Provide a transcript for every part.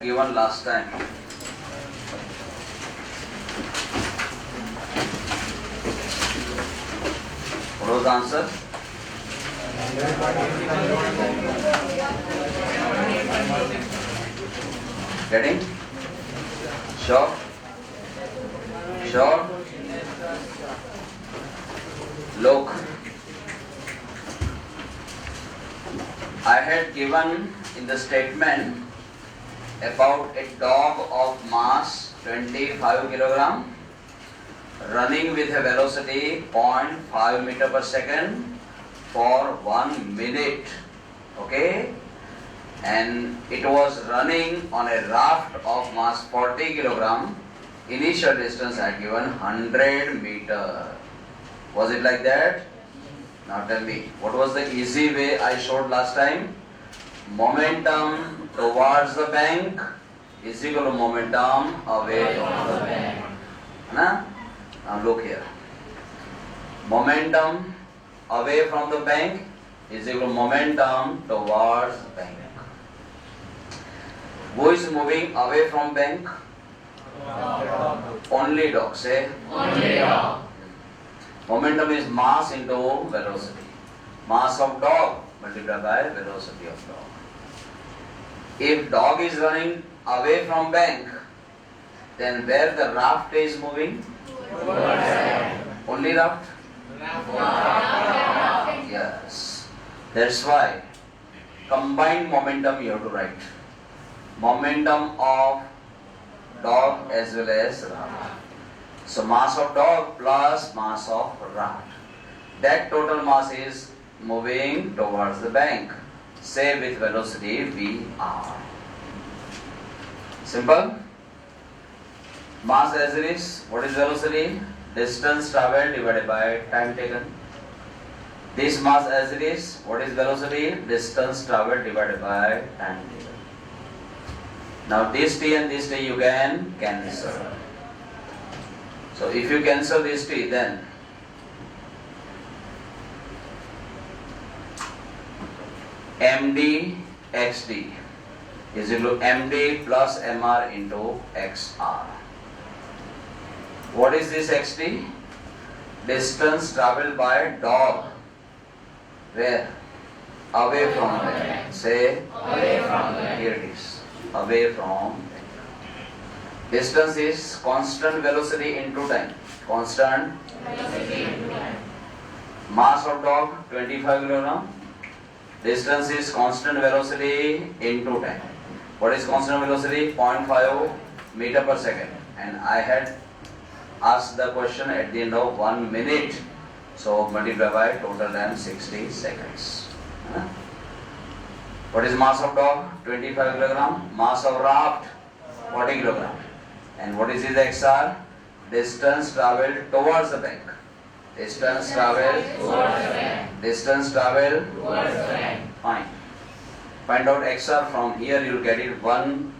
given last time. What was the answer? Getting? Sure? Sure? Look, I had given in the statement about a dog of mass 25 kilogram running with a velocity 0.5 meter per second for 1 minute. Okay? And it was running on a raft of mass 40 kilogram. Initial distance I had given 100 meter. Was it like that? Now tell me, what was the easy way I showed last time? Momentum towards the bank is equal to momentum away from the bank. Now look here. Momentum away from the bank is equal to momentum towards the bank. Who is moving away from bank? Only dog. Say only dog. Momentum is mass into velocity. Mass of dog multiplied by velocity of dog. If dog is running away from bank, then where the raft is moving? Only raft? Yes. That's why combined momentum you have to write. Momentum of dog as well as raft. So mass of dog plus mass of raft. That total mass is moving towards the bank. Say with velocity Vr. Simple. Mass as it is. What is velocity? Distance travelled divided by time taken. This mass as it is. What is velocity? Distance travelled divided by time taken. Now this t and this t you can cancel. So if you cancel this t, then md xd is equal to md plus mr into xr. What is this xd? Distance travelled by dog. Where? Away from them. Say away from them. Here it is. Away from them. Distance is constant velocity into time. Constant velocity into time. Mass of dog 25 kilogram. Distance is constant velocity into time. What is constant velocity? 0.5 meter per second. And I had asked the question at the end of 1 minute. So multiply by total time 60 seconds. What is mass of dog? 25 kilogram. Mass of raft 40 kilogram. And what is his XR? Distance travelled towards the bank. Distance travelled towards the bank. Distance travelled towards the bank. Fine. Find out XR from here. You will get it 11.54.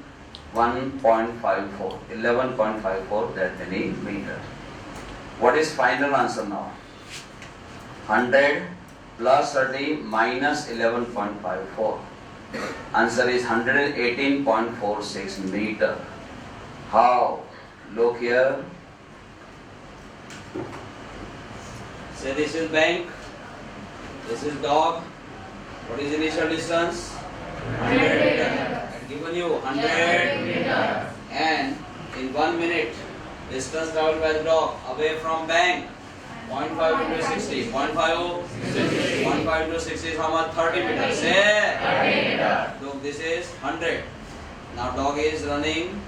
11.54 that many meter. What is final answer now? 100 plus 30 minus 11.54. Answer is 118.46 meter. How? Look here. Say this is bank. This is dog. What is initial distance? 100 meter. I've given you 100 meter. And in 1 minute, distance travelled by the dog away from bank. 0.5 into 60. 0.5 into 60 is how much? 30 meters. Say 30 meters. Look, this is 100. Now dog is running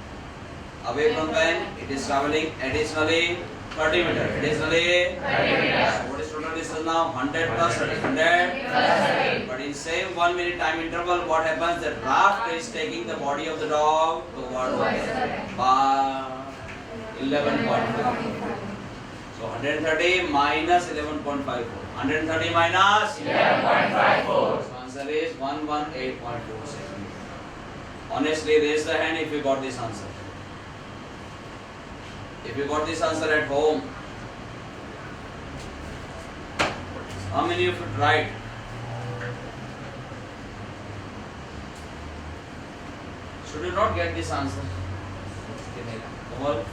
away from bank. It is travelling additionally 30 meters. Additionally 30 meters. So what is total distance now? 100 plus 30. 100 plus 30. But in same 1 minute time interval, what happens? The raft is taking the body of the dog towards the bank by 11.4. So 130 minus 11.54. 130 minus 11.54. So answer is 118.46. Honestly, raise the hand if you got this answer. If you got this answer at home, how many of you tried? Should you not get this answer? Komal?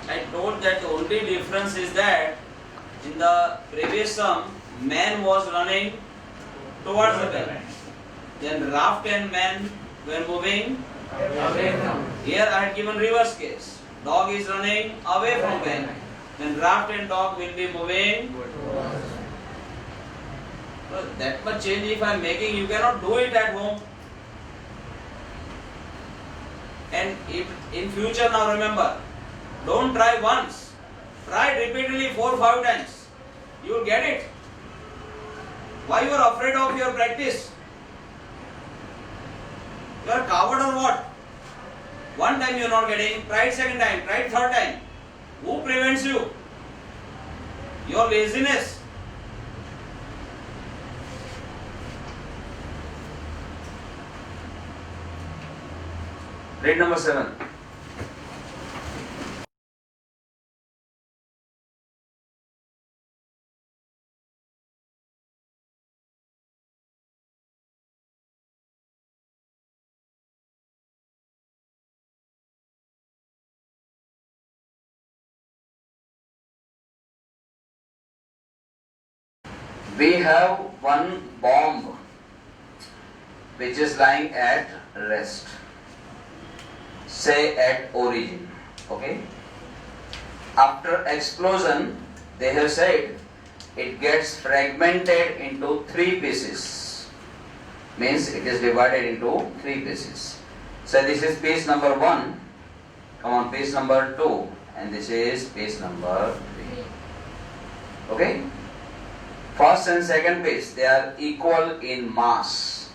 I told that the only difference is that in the previous sum, man was running towards the bank. Then raft and man were moving away from. Here I had given reverse case. Dog is running away from bank. Then raft and dog will be moving. Well, that much change if I am making, you cannot do it at home. And if in future, now remember, don't try once. Try repeatedly 4-5 times. You will get it. Why you are afraid of your practice? You are coward or what? One time you are not getting, try it second time, try it third time. Who prevents you? Your laziness. Read number 7. We have one bomb which is lying at rest, say at origin. Okay? After explosion, they have said it gets fragmented into 3 pieces. Means it is divided into 3 pieces. So this is piece number 1. Come on, piece number 2. And this is piece number 3. Okay? First and second piece, they are equal in mass.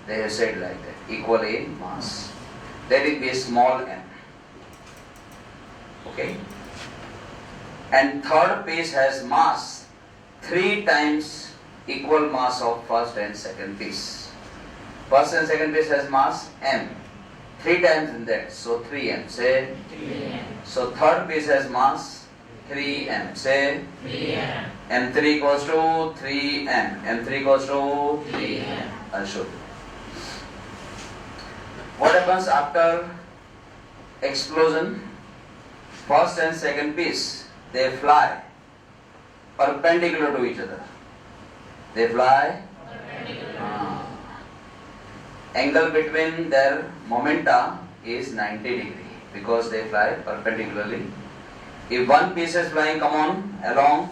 They have said like that, equal in mass. Let it be small m. Okay? And third piece has mass 3 times equal mass of first and second piece. First and second piece has mass m. 3 times in that, so 3m. Say 3m. So third piece has mass 3m. Say 3m. M3 equals to 3m. M3 equals to 3m. I'll show you. What happens after explosion? First and second piece, they fly perpendicular to each other. They fly perpendicular. Angle between their momenta is 90 degree because they fly perpendicularly. If one piece is flying, come on, along,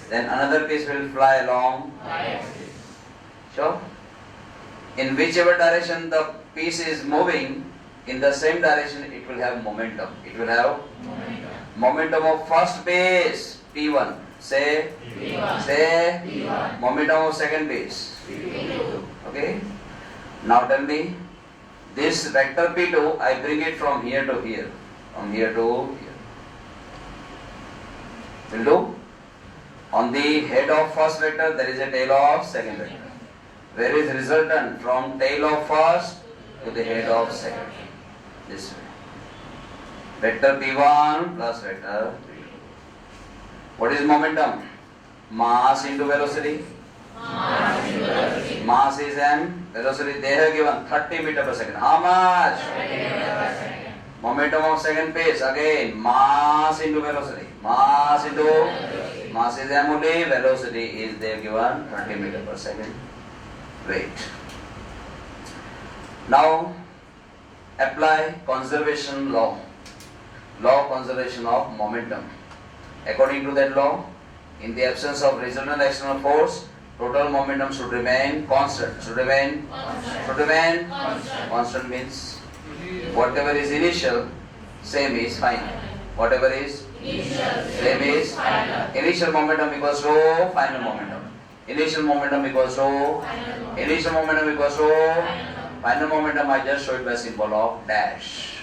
then another piece will fly along. Sure? In whichever direction the piece is moving, in the same direction it will have momentum. It will have momentum of first piece, P1. Say P1. Say P1. Momentum of second piece, P2. Okay? Now tell me, this vector P2, I bring it from here to here. From here to here. Will do? On the head of first vector, there is a tail of second vector. Where is resultant? From tail of first to the head of second. This way. Vector P1 plus vector P2. What is momentum? Mass into velocity. Mass is m. Velocity they have given 30 meter per second. How much? 30 meter per second. Momentum of second piece again. Mass into velocity. Mass into velocity. Mass is m only. Velocity is they have given 30 meter per second. Wait. Now apply conservation law. Law of conservation of momentum. According to that law, in the absence of resultant external force, total momentum should remain constant. Should remain constant means whatever is initial, same is final. Whatever is same is final. Initial momentum equals to final momentum. Initial momentum equals to initial momentum equals to final momentum. I just showed by symbol of dash.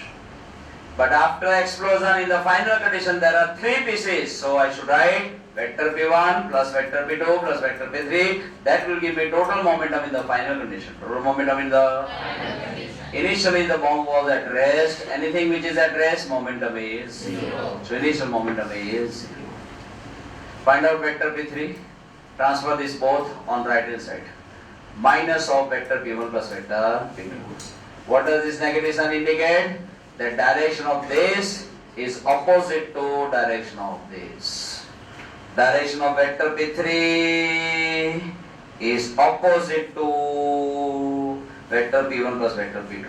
But after explosion in the final condition there are 3 pieces. So I should write vector P1 plus vector P2 plus vector P3. That will give me total momentum in the final condition. Total momentum in the final condition. Initially the bomb was at rest. Anything which is at rest, momentum is 0. So initial momentum is 0. Find out vector P3. Transfer this both on right hand side. Minus of vector P1 plus vector P2. What does this negative sign indicate? The direction of this is opposite to direction of this. Direction of vector P3 is opposite to vector P1 plus vector P2.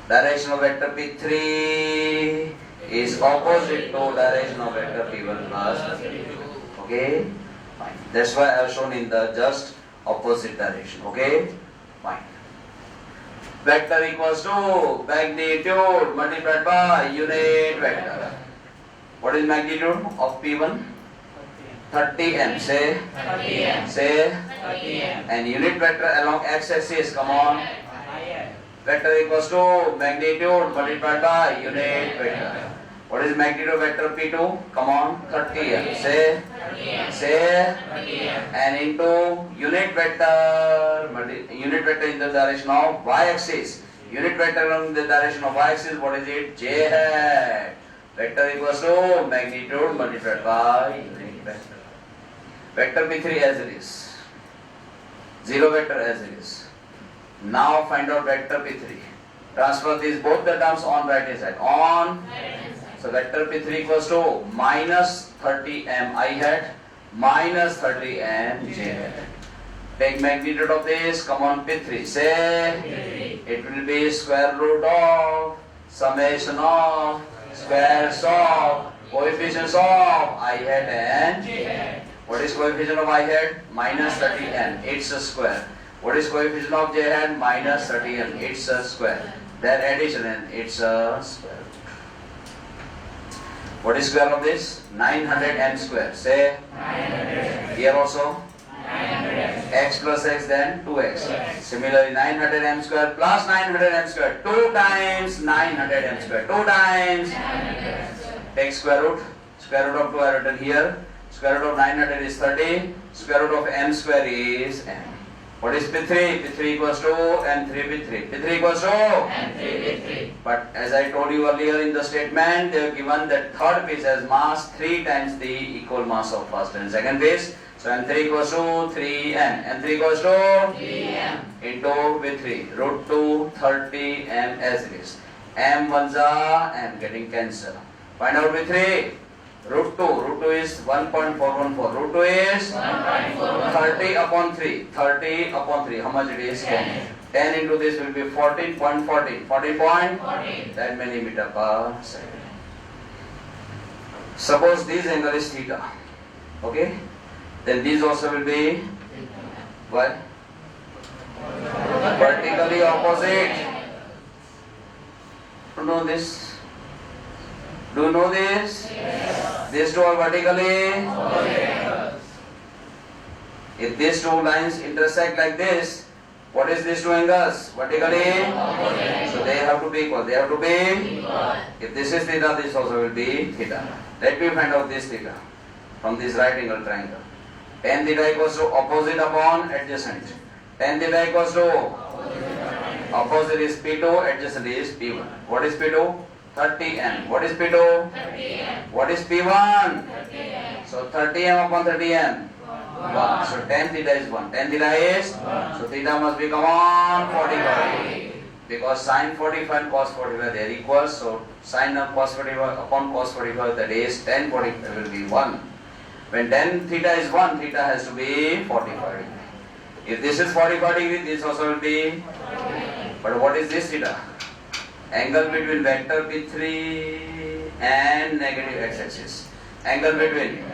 Direction of vector P3 is opposite to direction of vector P1 plus P2. Okay? Fine. That's why I have shown in the just opposite direction. Okay? Fine. Vector equals to magnitude multiplied by unit vector. What is magnitude of P1? 30 m. Say 30 m. Say 30 m. and unit vector along x-axis. Come on. Vector equals to magnitude multiplied by unit vector. What is magnitude of vector P2? Come on. 30 m. Say 30 m. Say 30 m. and into unit vector in the direction of y-axis. Unit vector along the direction of y-axis. What is it? J hat. Vector equals to magnitude multiplied by unit vector. Vector P3 as it is. Zero vector as it is. Now find out vector P3. Transfer these both the terms on right hand side. On. So vector P3 equals to minus 30 m I hat minus 30 m j hat. Take magnitude of this. Come on P3. Say it will be square root of summation of squares of coefficients of I hat and j hat. What is coefficient of I hat? Minus 30 m. It's a square. What is coefficient of j hat? Minus 30 m. It's a square. Their addition and it's a square. What is square of this? 900 m square. Say 900. here also 900. x plus x then 2x. Similarly 900 m square plus 900 m square 2 times 900 m square 2 times. Take square root. Square root of 2 I written here. Square root of 900 is 30. Square root of m square is m. What is P3? P3 equals to m3 P3. P3 equals to M3 But as I told you earlier in the statement, they have given that third piece as mass 3 times the equal mass of first and second piece. So m3 equals to 3m. m3 equals to 3m. into P3 root 2 30 m as it is. M ones are m getting cancelled. Find out P3. Root 2 is 1.414. Root 2 is 1.414. 30 upon 3. 30 upon 3. How much it is? 10. 10 into this will be 14.14. 14. That millimeter per second. Suppose this angle is theta. Okay? Then this also will be what? Vertically opposite. Do you know this? Do you know this? These two are vertically. If these two lines intersect like this, what is these two angles? Vertically. So they have to be equal. They have to be. If this is theta, this also will be theta. Let me find out this theta from this right angle triangle. Tan theta equals to opposite upon adjacent. Tan theta equals to opposite is P2, adjacent is P1. What is P2? 30m. What is P2? 30m. What is P1? 30m. So 30m upon 30m. 1. So tan theta is 1. Tan theta is? So theta must be, come on, 45. Because sine 45 and cos 45 they are equal. So sine of cos 45 upon cos 45, that is tan 45 will be 1. When tan theta is 1, theta has to be 45. If this is 45 degree, this also will be. But what is this theta? Angle between vector P3 and negative x-axis. Angle between.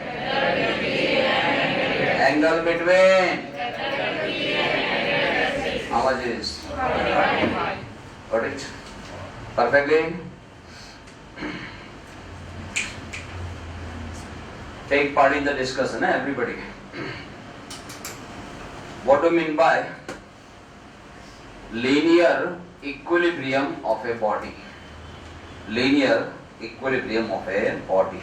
Angle between. How much is? Got it? Perfectly? Take part in the discussion, everybody. What do you mean by linear equilibrium of a body? Linear equilibrium of a body.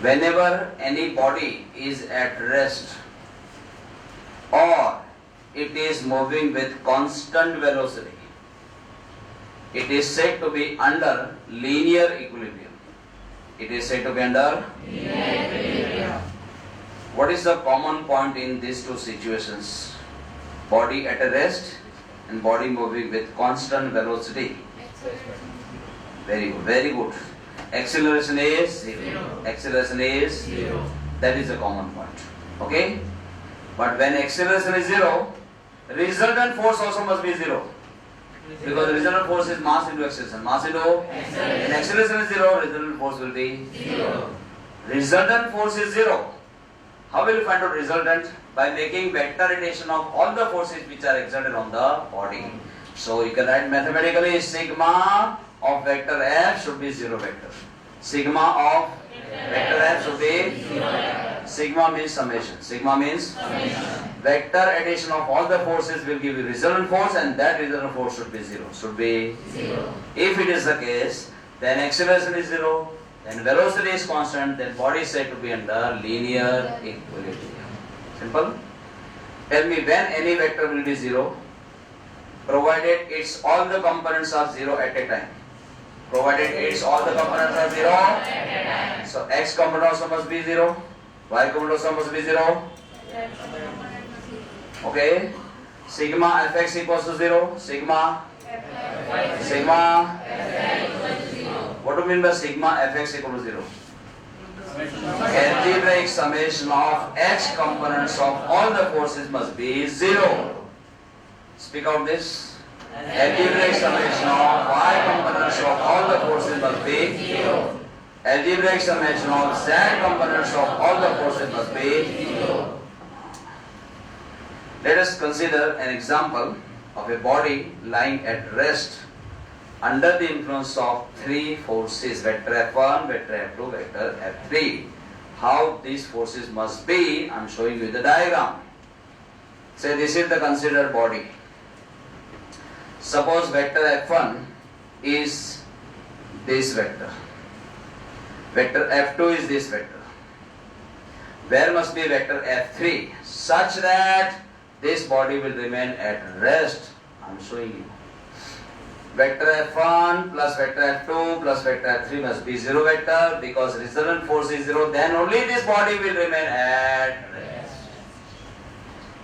Whenever any body is at rest or it is moving with constant velocity, it is said to be under linear equilibrium. It is said to be under. What is the common point in these two situations? Body at a rest and body moving with constant velocity. Very good, very good. Acceleration is zero. Acceleration is zero. That is the common point. Okay? But when acceleration is zero, resultant force also must be zero. Because the resultant force is mass into acceleration. Mass into when acceleration is zero, resultant force will be zero. Resultant force is zero. How will you find out resultant? By making vector addition of all the forces which are exerted on the body. So you can write mathematically sigma of vector F should be zero vector. Sigma of vector F should be zero. Sigma means summation. Sigma means vector addition of all the forces will give you resultant force, and that resultant force should be zero. Should be zero. If it is the case, then acceleration is zero, then velocity is constant, then body is said to be under linear equilibrium. Simple. Tell me when any vector will be zero, provided its all the components are zero at a time. Provided its all the components are zero. So x component also must be zero, y component also must be zero. Okay. Sigma fx equals to zero. Sigma. What do you mean by sigma fx equal to zero? Algebraic summation of x components of all the forces must be zero. Speak out this. Algebraic summation of y components of all the forces must be zero. Algebraic summation of z components of all the forces must be zero. Let us consider an example of a body lying at rest under the influence of three forces, vector F1, vector F2, vector F3. How these forces must be, I am showing you the diagram. Say this is the considered body. Suppose vector F1 is this vector. Vector F2 is this vector. Where must be vector F3 such that this body will remain at rest? I am showing you. Vector F1 plus vector F2 plus vector F3 must be zero vector, because resultant force is zero, then only this body will remain at rest.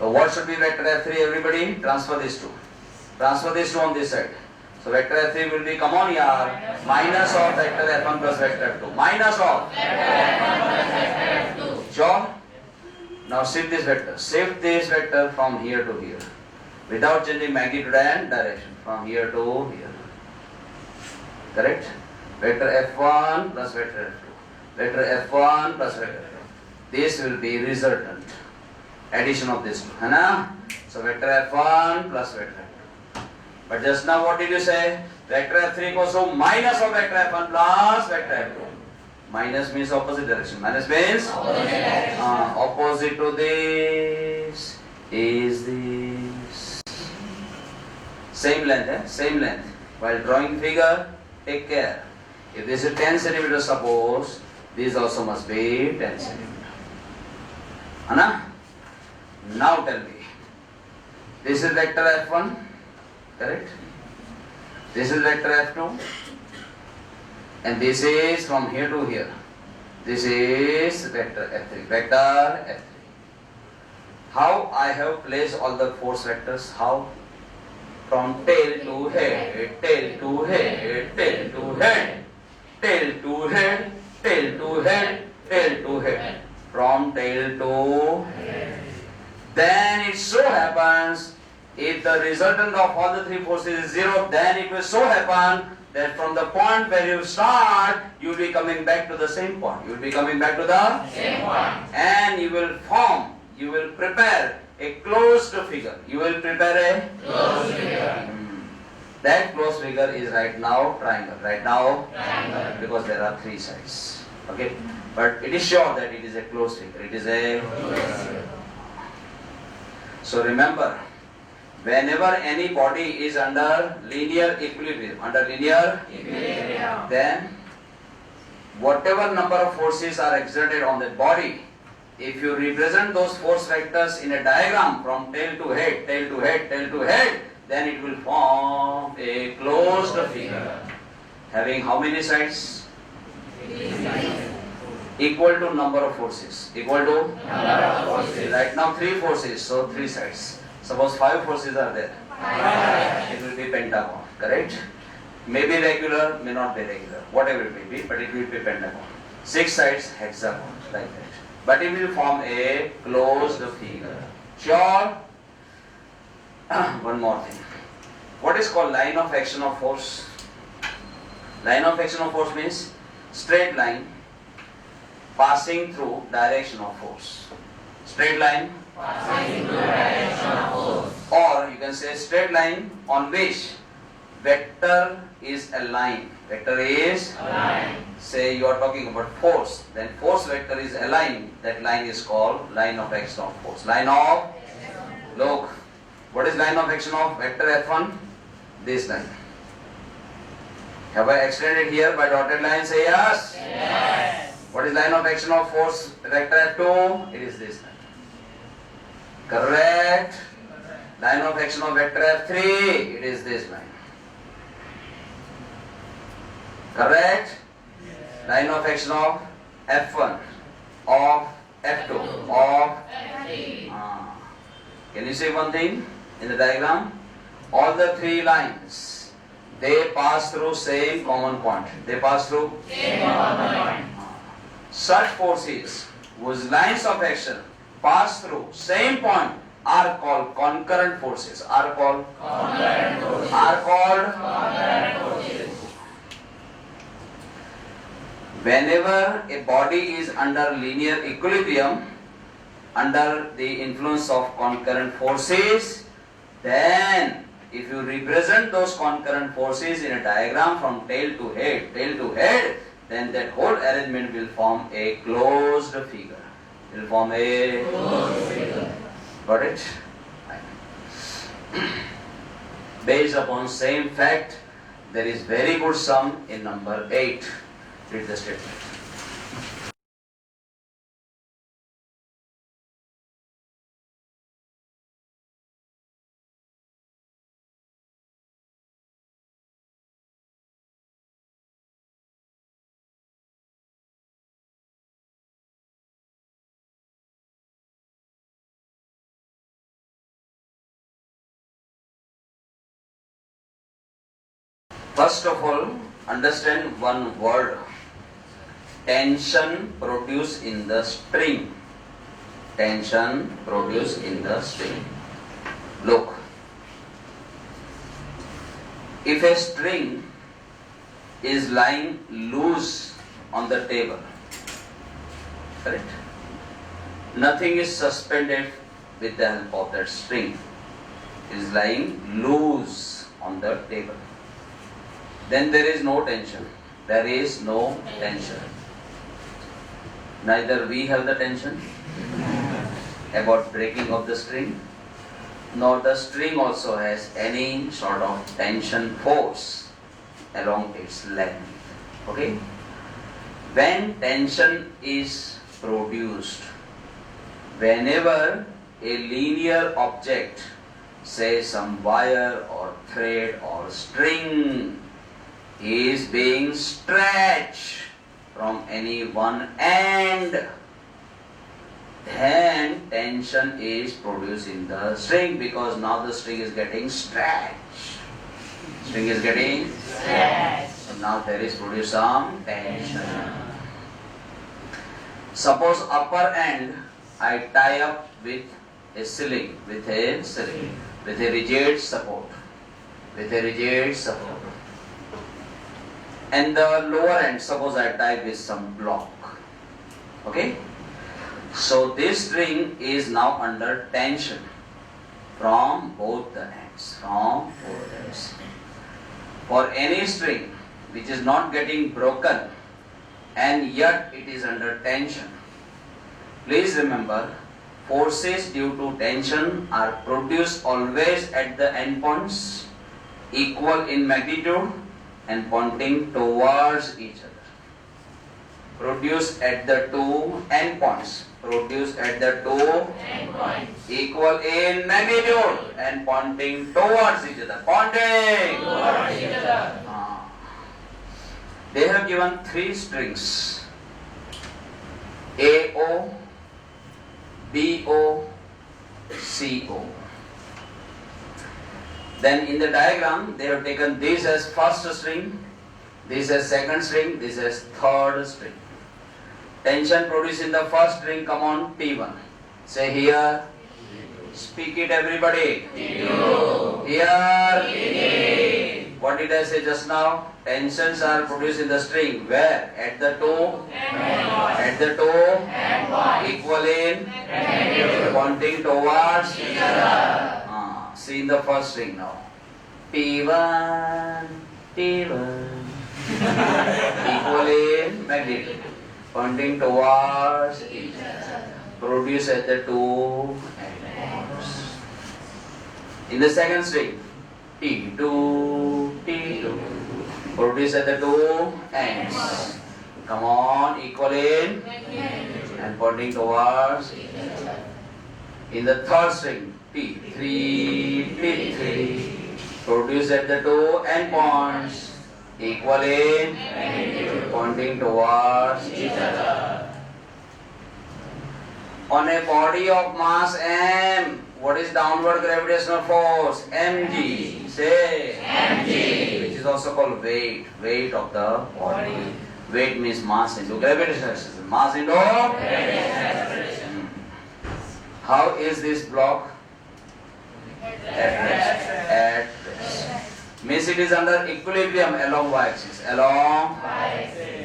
So what should be vector F3, everybody? Transfer these two. Transfer these two on this side. So vector F3 will be, come on here, minus of vector F1 plus vector F2. Minus of vector F1 plus vector F2. Sure? Now shift this vector. Shift this vector from here to here, without changing magnitude and direction, from here to here. Correct? Vector F1 plus vector F2. Vector F1 plus vector F2. This will be resultant. Addition of this two. Hai? So vector F1 plus vector F2. But just now what did you say? Vector F3 equals to minus of vector F1 plus vector F2. Minus means opposite direction. Minus means opposite to this is this. Same length, eh? Same length. While drawing figure, take care. If this is 10 cm, suppose, this also must be 10 cm. Anna? Now tell me. This is vector F1, correct? This is vector F2. And this is from here to here. This is vector F3. Vector F3. How I have placed all the force vectors? How? From tail to head, tail to head, tail to head, tail to head, tail to head, tail to head. From tail to head. Then it so happens, if the resultant of all the three forces is zero, then it will so happen that from the point where you start, you will be coming back to the same point. You will be coming back to the same point. And you will form, you will prepare a closed figure. You will prepare a closed figure. That closed figure is right now triangle. Right now triangle. Because there are three sides. Okay. But it is sure that it is a closed figure. It is a closed figure. So remember, whenever any body is under linear equilibrium, then whatever number of forces are exerted on that body, if you represent those force vectors in a diagram from tail to head, tail to head, tail to head, then it will form a closed figure. Having how many sides? equal to number of forces. Equal to Number of forces. right now 3 forces, so 3 sides. Suppose 5 forces are there. It will be pentagon, correct? May be regular, may not be regular, whatever it may be, but it will be pentagon. 6 sides, hexagon, like that. But it will form a closed figure. Sure? One more thing. What is called line of action of force? Line of action of force means straight line passing through direction of force. Straight line, Passing through direction of force. or you can say straight line on which vector is aligned. Vector is, Line. say you are talking about force, then force vector is aligned. That line is called line of action of force. Line of, look, what is line of action of vector F1? This line. Have I extended here by dotted line? Say yes. Yes. What is line of action of force vector F2? It is this line. Correct. Line of action of vector F3, it is this line. Correct. Line of action of F1, of F2, of F3. Can you see one thing in the diagram? All the 3 lines, they pass through same common point. They pass through Same common point. such forces whose lines of action pass through same point are called concurrent forces. Are called Concurrent forces. concurrent forces. Whenever a body is under linear equilibrium, under the influence of concurrent forces, then if you represent those concurrent forces in a diagram from tail to head, then that whole arrangement will form a closed figure. It will form a Closed figure. got it? Based upon same fact, there is very good sum in number 8. Read the statement. First of all, understand one word. Tension produced in the string. Tension produced in the string. Look, if a string is lying loose on the table, correct? Nothing is suspended with the help of that string. It is lying loose on the table. Then there is no tension. There is no tension. Neither we have the tension about breaking of the string, nor the string also has any sort of tension force along its length. Okay? When tension is produced, whenever a linear object, say some wire or thread or string, is being stretched from any one end, then tension is produced in the string, because now the string is getting stretched. String is getting Stretched. so now there is produced some tension. Suppose upper end I tie up with a ceiling, with a rigid support, and the lower end, suppose I tie with some block. Okay? So this string is now under tension from both the ends. For any string which is not getting broken and yet it is under tension, please remember, forces due to tension are produced always at the endpoints, equal in magnitude and pointing towards each other. Produced at the two endpoints. Endpoint. Equal in magnitude and pointing towards each other. Towards each other. They have given 3 strings. AO, BO, CO. Then in the diagram, they have taken this as first string, this as second string, this as third string. Tension produced in the first string, come on, T1. Say here. Speak it, everybody. T2. Here. What did I say just now? Tensions are produced in the string. Where? At the toe. At the toe. Equal in. Pointing towards. See in the first string now. T1. T1. Equal in magnitude. Pointing towards each other. Produce at the two ends. In the second string, T2, T2. Produce at the two ends. Come on, equal in and pointing towards each other. In the third string, T3, T3. Produce at the two endpoints. Equal in pointing towards each other. On a body of mass m, what is downward gravitational force? Mg. Say Mg. Which is also called weight. Weight of the body. Weight means mass into gravitational acceleration. Mass into Acceleration. How is this block? At rest. At rest. Means it is under equilibrium along y-axis. Along.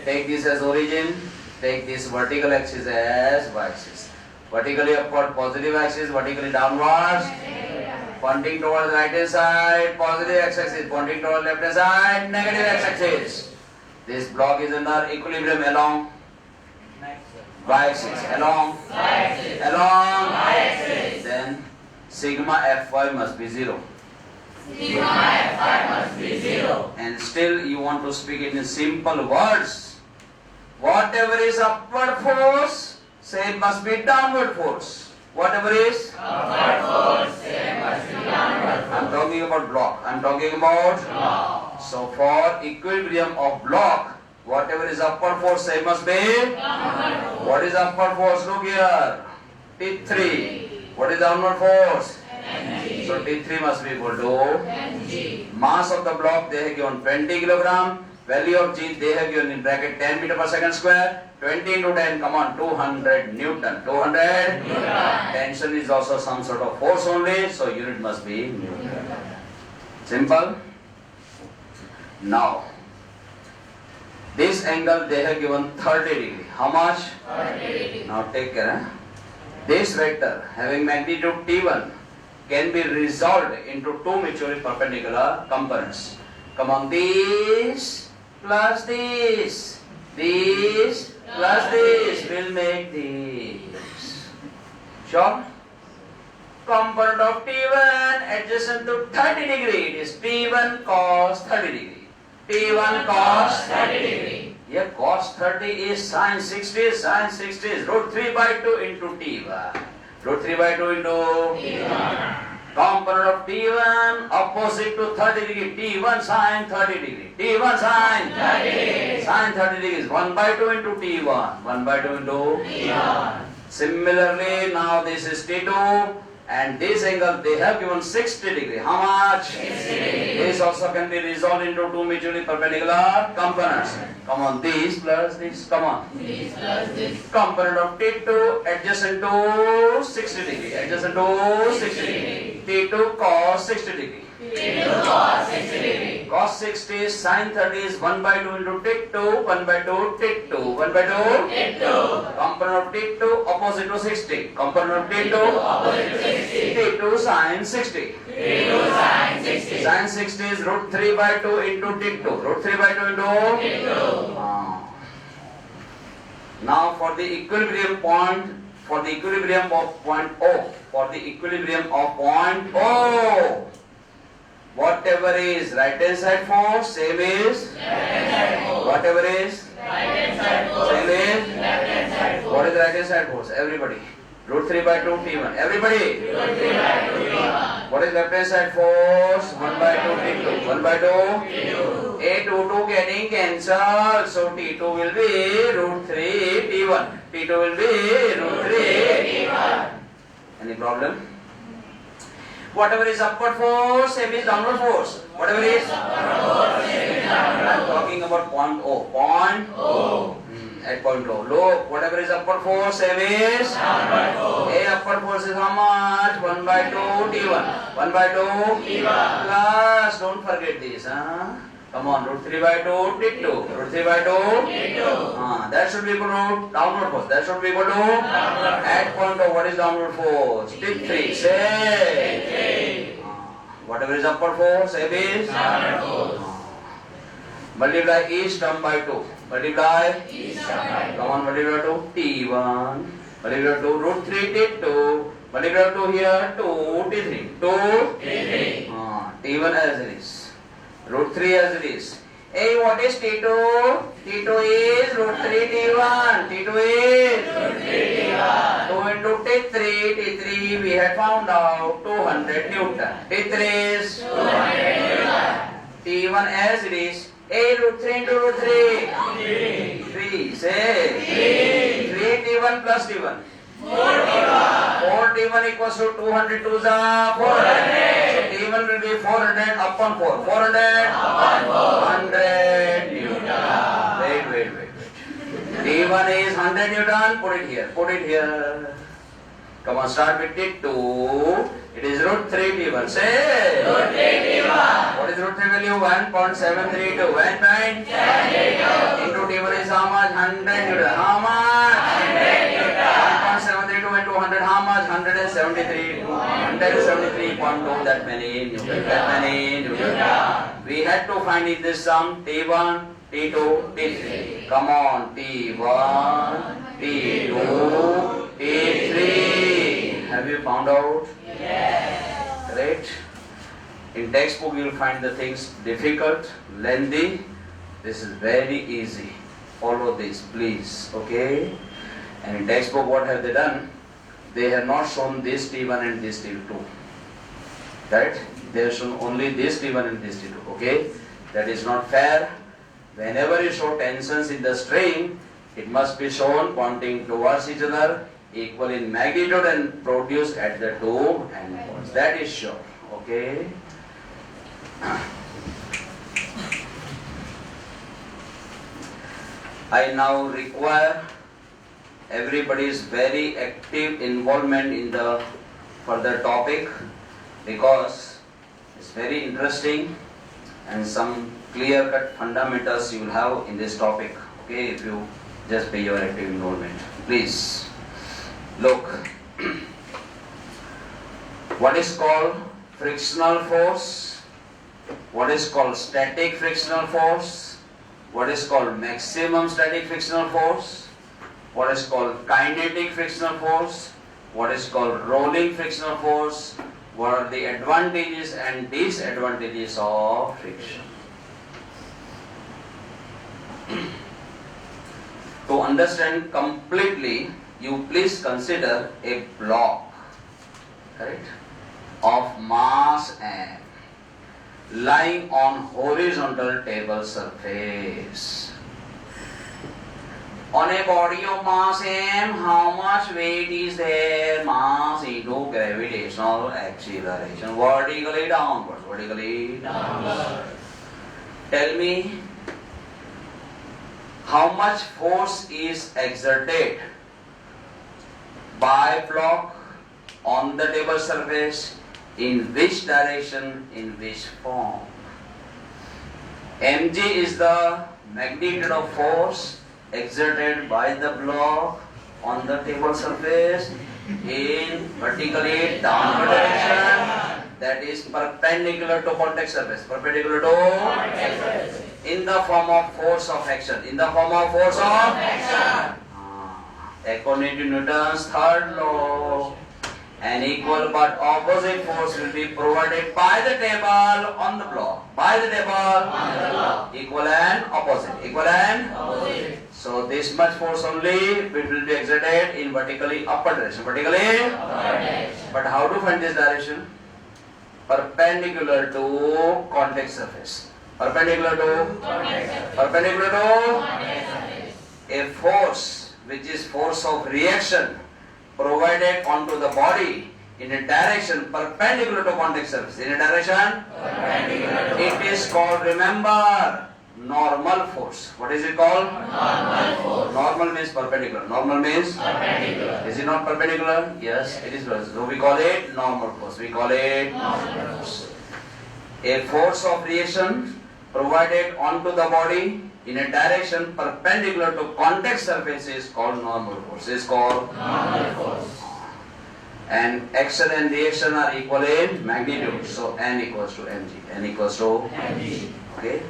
Take this as origin. Take this vertical axis as y-axis. Vertically upward, positive axis. Vertically downwards. Pointing towards the right hand side, positive x-axis. Pointing towards left hand side, negative x-axis. This block is under equilibrium along y-axis. Along. Along. Then sigma Fy must be 0. Sigma Fy must be 0. And still you want to speak it in simple words. Whatever is upward force, say it must be downward force. Whatever is Upward force, say must be downward force. I'm talking about block. I'm talking about Block. So for equilibrium of block, whatever is upward force, say must be Downward force. What is upward force? Look here. T3. What is downward force? Mg. So T3 must be equal to Mg. mass of the block they have given 20 kilogram. Value of G they have given in bracket 10 meter per second square. 20 into 10, come on, 200 Newton. 200 Newton. Tension is also some sort of force only, so unit must be Newton. Simple. Now, this angle they have given 30 degree. How much? 30 degree. Now take care. This vector having magnitude T1 can be resolved into two mutually perpendicular components. Come on, this plus this. This plus this will make this. Sure? Component of T1 adjacent to 30 degree. It is T1 cos 30 degree. T1 cos 30 degree. Here cos 30 is sin 60. Sin 60 is root 3 by 2 into T1. Root 3 by 2 into T1. component of T1 opposite to 30 degree. T1 sin 30 degree. T1 sin 30 degree. Sin 30 degree is 1 by 2 into T1. 1 by 2 into T1. Similarly, now this is T2 and this angle they have given 60 degree. How much? 60 degree. This also can be resolved into two mutually perpendicular components. Come on, this plus this. Come on. This plus this. Component of T2 adjacent to 60 degree. Adjacent to 60 degree. T2 cos 60 degree. T2 cos 60 degree. Cos 60 sin 30 is 1 by 2 into T2. 1 by 2 T2. 1 by 2. T2. Component of T2 opposite to 60. Component of T2 Opposite to 60. T2 sin 60. T2 sin 60. Sin 60 is root 3 by 2 into T2. Root 3 by 2 into T2. Now for the equilibrium point, for the equilibrium of point O, for the equilibrium of point O, whatever is right hand side force, same is Left hand side force. whatever is Right hand side force. same is Left hand side force. what is right hand side force? Everybody. Root 3 by 2 T1. Everybody. Root 3 by 2 T1. What is left hand side force? 1 by 2 T2. 1 by 2 T2. A2 getting cancelled. So T2 will be root 3 T1. T2 will be root 3 T1. Any problem? Whatever is upward force, same is downward force. Whatever is upward force, same is downward force. I am talking about point O. Point O. At point O. Look, whatever is upward force, same is downward force. A upward force is how much? 1 by 2 T1. 1 by 2 T1. Plus, don't forget this. Come on, root 3 by 2 T2. Root 3 by 2 T2. That should be equal to downward force. That should be equal to at point O. What is downward force? T3. Say. Whatever is upward force, same is downward force. Multiply each term by 2. Multiply each term by 2. Come on, multiply 2. T1. Multiply 2 root 3 T2. Multiply 2 here 2 T3. 2 T3. T1 as it is. Root 3 as it is. Hey, what is T2? T2 is root 3 T1. T2 is root 3 T1. 2 into T3. T3 we had found out 200 Newton. T3 is 200 Newton. T1 as it is. A root 3 into root 3. 3. Say 3 T1 plus T1. 4 T1 equals to 200 to the 400. So T1 will be 400 upon 4. 400 upon 400 Newton. Wait. T1 is 100 Newton. Put it here. Put it here. Come on, start with T2. It is root 3 T1. Say root 3 T1. What is root 3 value? 1.732. 1.732 into T1 is how much? 100 Newton. How much? 100 Newton. 1.732 into 100. How much? 173. 173.2. That many Newton. That many Newton. We had to find in this sum T1, T2, T3. Come on, T1, T2, T3. Have you found out? Yes. Right? In textbook you will find the things difficult, lengthy. This is very easy. Follow this, please. Okay? And in textbook what have they done? They have not shown this T1 and this T2. Right? They have shown only this T1 and this T2. Okay? That is not fair. Whenever you show tensions in the string, it must be shown pointing towards each other, equal in magnitude and produced at the two endpoints. That is sure. Okay? I now require everybody's very active involvement in the further topic, because it's very interesting and some clear-cut fundamentals you will have in this topic. Okay, if you just pay your active involvement. Please, look. What is called frictional force? What is called static frictional force? What is called maximum static frictional force? What is called kinetic frictional force? What is called rolling frictional force? What are the advantages and disadvantages of friction? To understand completely, you please consider a block, correct, of mass m lying on horizontal table surface. On a body of mass m, how much weight is there? Mass into gravitational acceleration. Vertically downwards. Vertically downwards. Tell me, how much force is exerted by block on the table surface, in which direction, in which form? mg is the magnitude of force exerted by the block on the table surface in vertically downward direction, that is perpendicular to contact surface. Perpendicular to contact surface. In the form of force of action. In the form of force of action. According to Newton's third law, an equal but opposite force will be provided by the table on the block. By the table on the block. Equal and opposite. Equal and opposite. So this much force only will be exerted in vertically upward direction. Vertically upward direction. But how to find this direction? Perpendicular to contact surface. Perpendicular to contact surface. Perpendicular to contact surface. A force which is force of reaction provided onto the body in a direction perpendicular to contact surface. In a direction perpendicular to it is called, remember, normal force. What is it called? Normal force. Normal means perpendicular. Normal means Perpendicular. Is it not perpendicular? Yes, it is. So we call it normal force. We call it Normal force. a force of reaction provided onto the body in a direction perpendicular to contact surface is called normal force. Is called Normal force. and action and reaction are equal in magnitude. So N equals to mg. N equals to mg. Okay.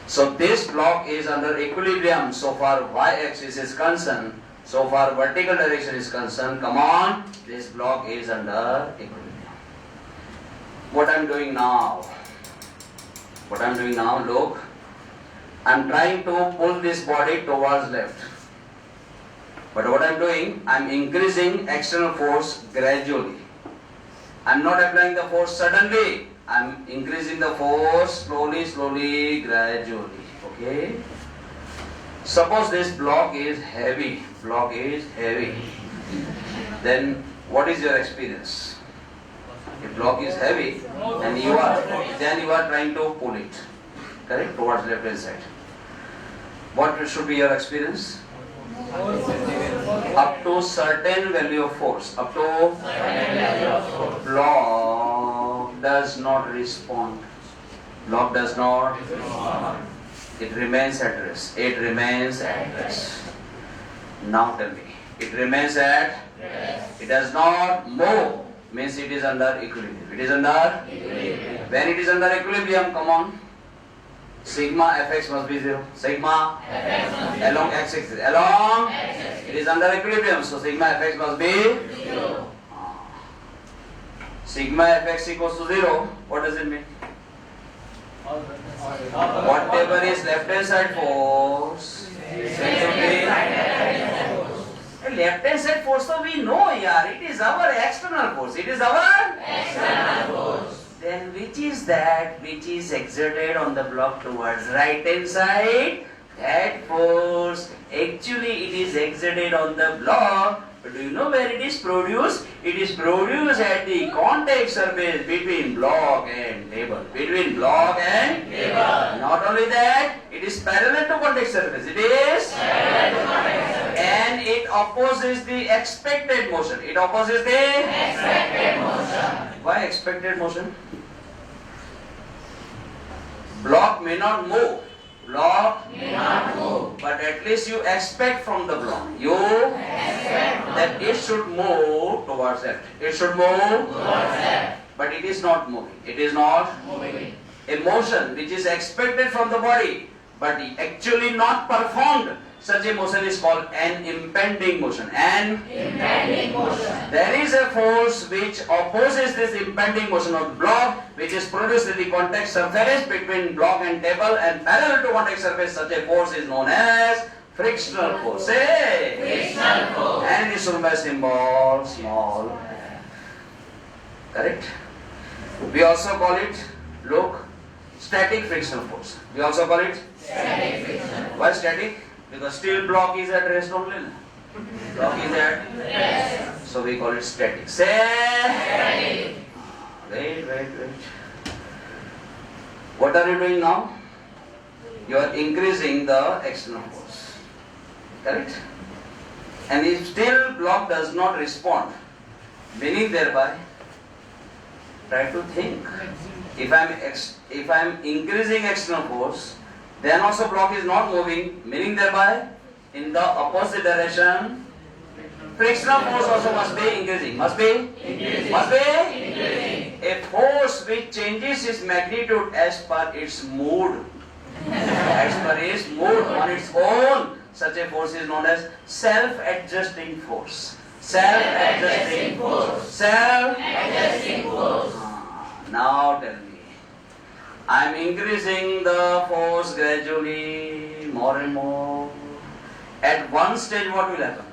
So this block is under equilibrium so far y-axis is concerned. So far vertical direction is concerned. Come on, this block is under equilibrium. What I am doing now? What I am doing now? Look, I am trying to pull this body towards left. But what I am doing, I am increasing external force gradually. I am not applying the force suddenly. I am increasing the force slowly, gradually. Okay? Suppose this block is heavy. Block is heavy. Then what is your experience? If block is heavy, then you are trying to pull it, correct, towards left hand side. What should be your experience? Up to certain value of force. Up to block does not respond. Block does not respond. It remains at rest. It remains at rest. Now tell me. It remains at rest. It does not move. Means it is under equilibrium. It is under equilibrium. When it is under equilibrium, come on. Sigma fx must be 0. Sigma fx along x-axis. Along x-axis. It is under equilibrium. So sigma fx must be 0. Sigma fx equals to 0. What does it mean? Whatever is left hand side force, left hand side force, so we know, yaar, it is our external force. It is our external force. Then which is that which is exerted on the block towards right hand side? That force, actually it is exerted on the block. But do you know where it is produced? It is produced at the contact surface between block and table. Between block and table. Not only that, it is parallel to contact surface. It is parallel to contact surface. And it opposes the expected motion. It opposes the expected motion. Why expected motion? Block may not move. Block may not move. But at least you expect from the block. You expect that it should move towards left. It should move towards left. But it is not moving. It is not moving. A motion which is expected from the body but actually not performed. Such a motion is called an impending motion. An impending motion. There is a force which opposes this impending motion of the block, which is produced in the contact surface between block and table and parallel to contact surface. Such a force is known as frictional force. Say frictional force. And is shown by symbol small. Correct? We also call it, look, static frictional force. We also call it static frictional. Why static? Because still block is at rest only. Block is at rest. So we call it static. Say static. Wait. What are you doing now? You are increasing the external force. Correct? And if still block does not respond, meaning thereby, try to think. If I am increasing external force, then also block is not moving, meaning thereby in the opposite direction frictional force also must be increasing. Must be increasing. Must be increasing. A force which changes its magnitude as per its mood. As per its mood on its own. Such a force is known as self-adjusting force. Self-adjusting force. Self-adjusting force. Now tell me. I am increasing the force gradually, more and more. At one stage, what will happen?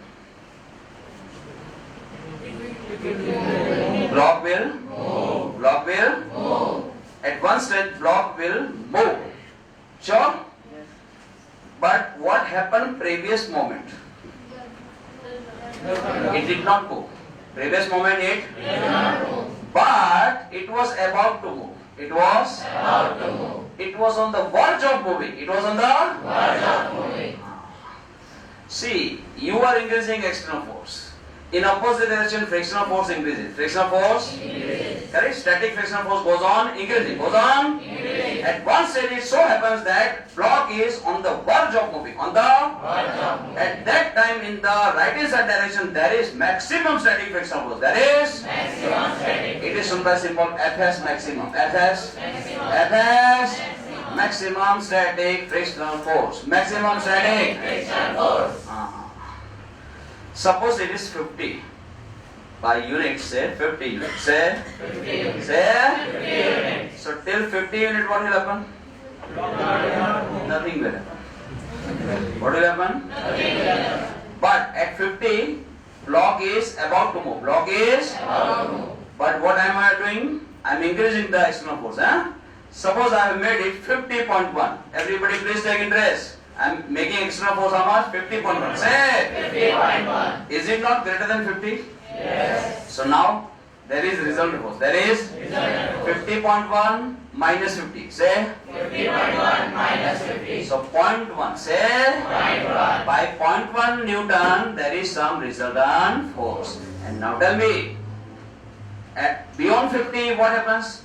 Block will move. Block will move. At one stage, block will move. Sure? But what happened previous moment? It did not move. Previous moment it did not move. But it was about to move. It was about to move. It was on the verge of moving. It was on the verge of moving. See, you are increasing external force. In opposite direction, frictional force increases. Frictional force increases. Correct? Static frictional force goes on increasing. Goes on increasing. At one stage, it so happens that block is on the verge of moving. On the verge of moving. At that time, in the right hand side direction, there is maximum static frictional force. There is maximum static. It is simple Fs maximum. Fs maximum. Fs maximum static frictional force. Maximum static frictional force. Suppose it is 50 by unit, say 50 units. Say 50 units. Say 50 units. So till 50 unit, what will happen? Nothing will happen. What will happen? Nothing will happen. But at 50, block is about to move. Block is about to move. But what am I doing? I am increasing the external force. Suppose I have made it 50.1. Everybody please take interest. I am making external force how much? 50.1. Say 50.1. Is it not greater than 50? Yes. So now there is resultant force. There is 50.1 minus 50. Say 50.1 minus 50. So 0.1. Say 0.1. By 0.1 Newton there is some resultant force. And now tell me, at beyond 50 what happens?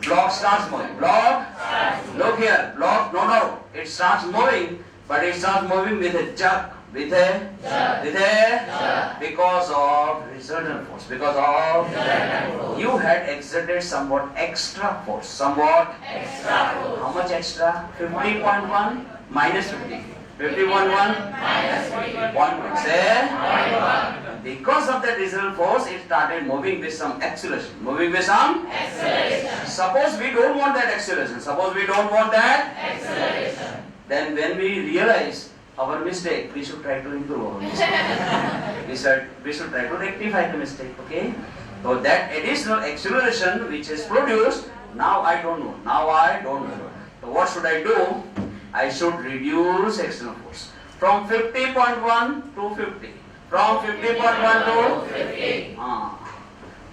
Block starts moving. Block, look here, block, no doubt, it starts moving, but it starts moving with a jerk, because of resultant force, because of you had exerted somewhat extra force, somewhat extra force. How much extra? 50.1 minus 50. 50.1 minus 50.1. Say, because of that resultant force, it started moving with some acceleration. Moving with some acceleration. Suppose we don't want that acceleration. Suppose we don't want that acceleration. Then when we realize our mistake, we should try to improve our mistake. we should try to rectify the mistake. Okay? So that additional acceleration which is produced, now I don't know. Now I don't know. So what should I do? I should reduce external force from 50.1 to 50. From 50.1 to 50.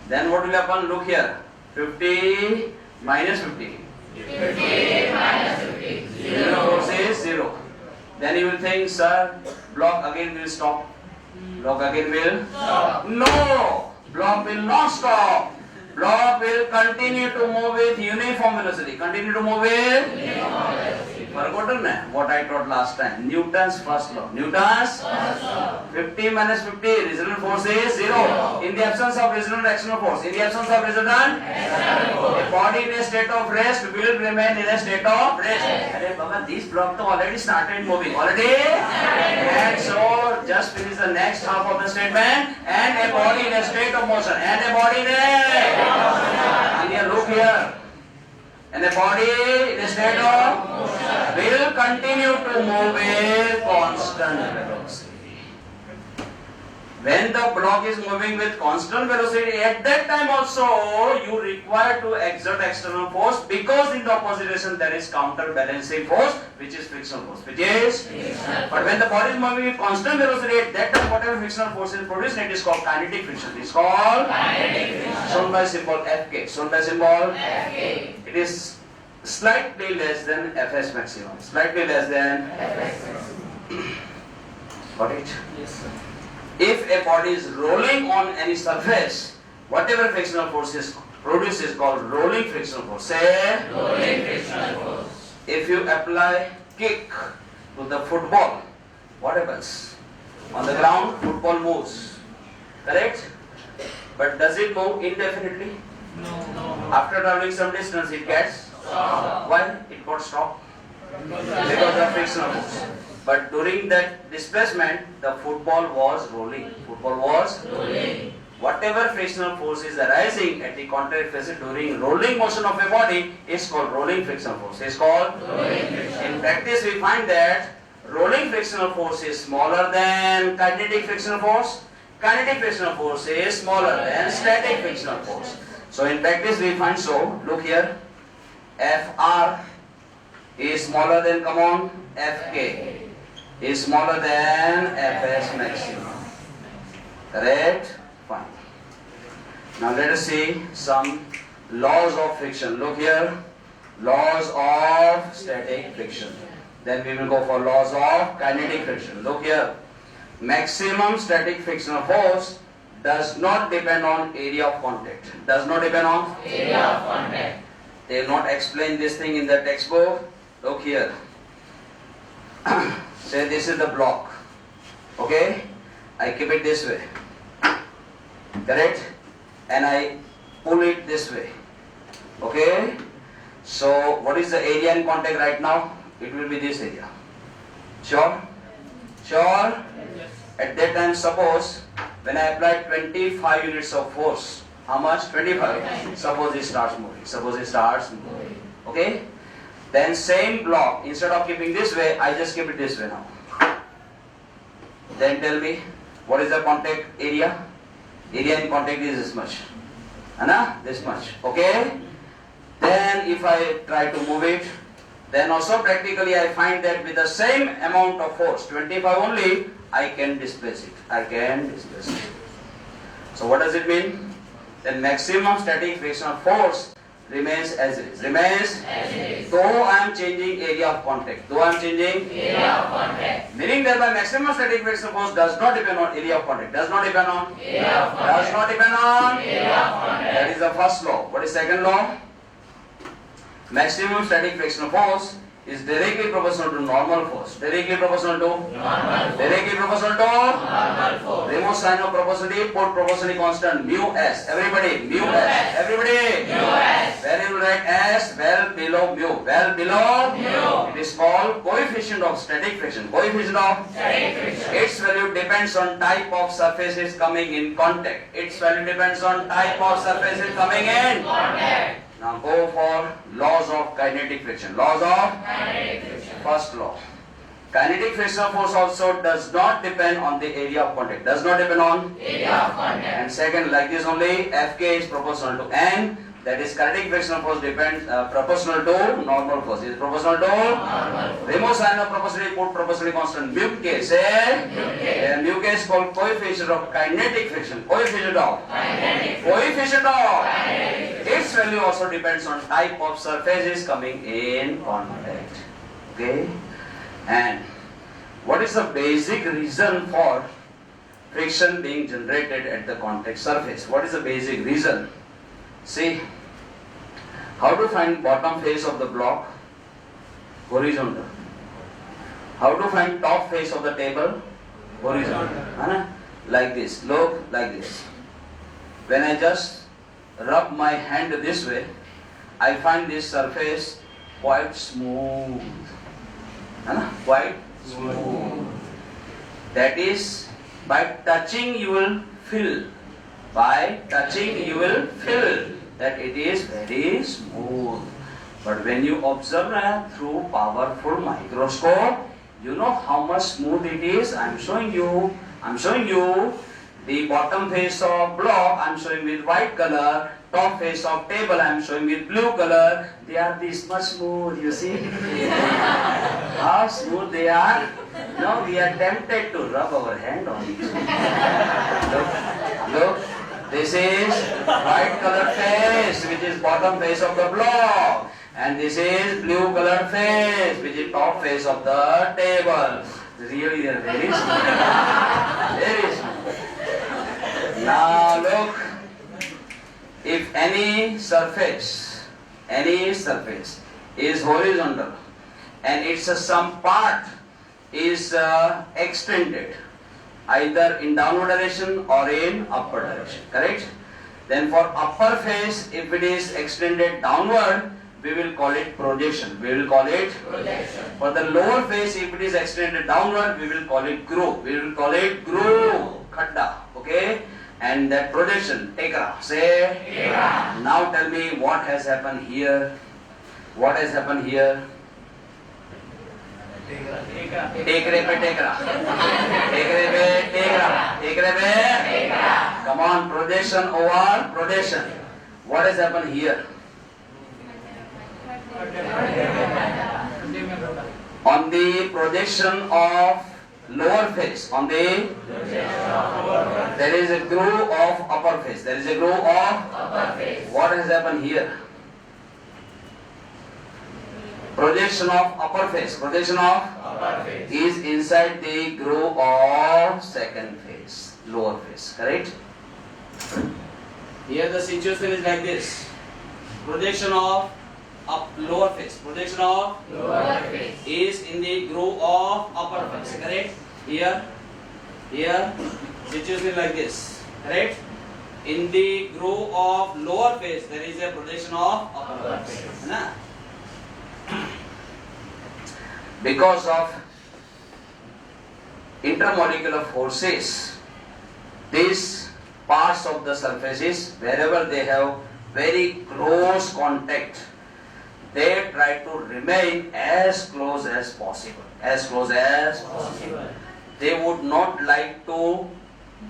Then what will happen? Look here. 50 minus 50. 50 minus 50. 0. Force is 0. Then you will think, sir, block again will stop. Block again will stop. No! Block will not stop. Block will continue to move with uniform velocity. Continue to move with uniform velocity. Forgotten what I taught last time? Newton's first law. Newton's first law. 50 minus 50, resultant force is 0. In the absence of resultant external force. In the absence of resultant external force. A body in a state of rest will remain in a state of rest. Arey Baba, this block to already started moving. Already? And so, just finish the next half of the statement. And a body in a state of motion. And a body in a... Here, look here. And the body in a state of motion will continue to move with constant velocity. When the block is moving with constant velocity, at that time also you require to exert external force, because in the opposite direction there is counterbalancing force, which is frictional force. But when the body is moving with constant velocity, at that time whatever frictional force is produced, it is called kinetic friction. It is called kinetic friction. Shown by symbol Fk. Shown by symbol Fk. It is slightly less than Fs maximum. Slightly less than Fs maximum. Got it? Yes, sir. If a body is rolling on any surface, whatever frictional force is produced is called rolling frictional force. Say rolling frictional force. If you apply kick to the football, what happens? On the ground, football moves. Correct? But does it move indefinitely? No. After traveling some distance, it gets stopped. Why? It got stopped. Because of frictional force. But during that displacement, the football was rolling. Football was rolling. Whatever frictional force is arising at the contrary phase during rolling motion of a body is called rolling frictional force. Is called rolling friction. In practice, we find that rolling frictional force is smaller than kinetic frictional force. Kinetic frictional force is smaller than static frictional force. So in practice, we find so. Look here. Fr is smaller than, come on, Fk is smaller than Fs maximum. Correct? Fine. Now let us see some laws of friction. Look here. Laws of static friction. Then we will go for laws of kinetic friction. Look here. Maximum static frictional force does not depend on area of contact. Does not depend on area of contact. They will not explain this thing in the textbook. Look here. Say this is the block. Okay? I keep it this way. Correct? And I pull it this way. Okay? So what is the area in contact right now? It will be this area. Sure? Sure? At that time, suppose when I apply 25 units of force, how much? 25. Suppose it starts moving. Suppose it starts moving. Okay? Then same block, instead of keeping this way, I just keep it this way now. Then tell me, what is the contact area? Area in contact is this much. Anna? This much. Okay? Then if I try to move it, then also practically I find that with the same amount of force, 25 only, I can displace it. I can displace it. So what does it mean? The maximum static frictional force remains as it is. Remains as it is. Though I am changing area of contact. Though I am changing area of contact. Meaning that my maximum static frictional force does not depend on area of contact. Does not depend on area of contact. Does not depend on area of contact. That is the first law. What is second law? Maximum static frictional force is directly proportional to normal force. Directly proportional to normal force. Directly proportional to Normal force. Remove sign of proportionality, put proportionality constant mu s. Everybody, mu s. Everybody. Mu s. Where you write s, well below mu. Well below Mu. It is called coefficient of static friction. Coefficient of Static friction. its value depends on type of surfaces coming in contact. Its value depends on type of surfaces coming in. Contact. Now go for laws of kinetic friction. Laws of Kinetic friction. first law. Kinetic frictional force also does not depend on the area of contact. Does not depend on. Area of contact. And second, like this only, Fk is proportional to N. That is kinetic frictional force depends proportional to normal force. Is proportional to Normal force. remove sign of proportionality, put proportionality constant mu k. Say mu k is called coefficient of kinetic friction. Coefficient of Kinetic. coefficient of Kinetic. its value also depends on type of surfaces coming in contact. Okay? And what is the basic reason for friction being generated at the contact surface? What is the basic reason? See, how to find bottom face of the block? Horizontal. How to find top face of the table? Horizontal. Anna? Like this. Look, like this. When I just rub my hand this way, I find this surface quite smooth. Anna? Quite smooth. That is, by touching you will feel. By touching you will feel that it is very smooth. But when you observe through powerful microscope, you know how much smooth it is. I am showing you the bottom face of block. I am showing with white color. Top face of table I am showing with blue color. They are this much smooth, you see. How smooth they are. Now we are tempted to rub our hand on it. Look. This is white colored face, which is bottom face of the block. And this is blue colored face, which is top face of the table. Really, they are very smooth. Very smooth. Now look, if any surface is horizontal and its some part is extended, either in downward direction or in upward direction, correct? Then for upper face, if it is extended downward, we will call it projection. We will call it Projection. For the lower face, if it is extended downward, we will call it groove. We will call it groove, khadda, okay? And that projection, tekra, say. Tekra. Now tell me what has happened here. What has happened here? Tekre pe tekra. Tekre pe tekra. Tekre pe Tekra. Come on, projection over projection. What has happened here? On the projection of lower face, on the there is a groove of upper face. There is a groove of what has happened here? Projection of upper face. Projection of is inside the groove of second face, lower face. Correct? Here the situation is like this. Projection of lower face. Projection of lower face is in the groove of upper face. Correct? Here situation like this. Correct? In the groove of lower face there is a projection of upper face. Na? Because of intermolecular forces, these parts of the surfaces, wherever they have very close contact, they try to remain as close as possible. As close as possible. They would not like to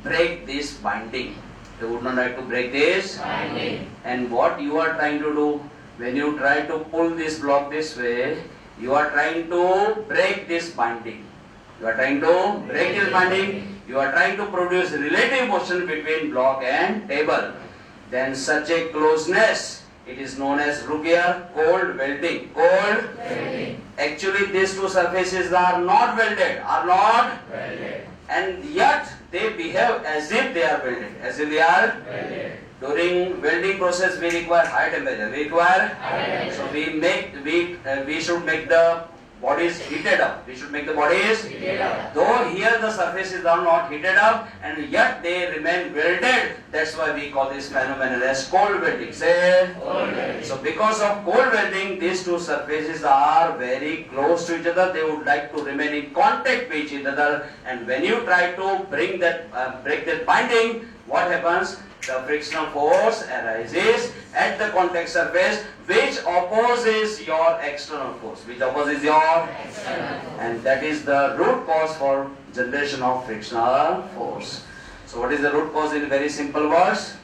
break this binding. They would not like to break this binding. And what you are trying to do, when you try to pull this block this way, you are trying to break this binding. You are trying to break this binding. You are trying to produce relative motion between block and table. Then such a closeness, it is known as Rugier cold welding. Cold welding. Actually these two surfaces are not welded. Are not welded. And yet they behave as if they are welded. As if they are welded. During welding process we require high temperature. We require high temperature. So we should make the bodies heated up. We should make the bodies heated up. Though here the surfaces are not heated up and yet they remain welded. That's why we call this phenomenon as cold welding. Say cold welding. So because of cold welding, these two surfaces are very close to each other. They would like to remain in contact with each other. And when you try to break that binding, what happens? The frictional force arises at the contact surface which opposes your external force. Which opposes your external force. And that is the root cause for generation of frictional force. So what is the root cause in very simple words?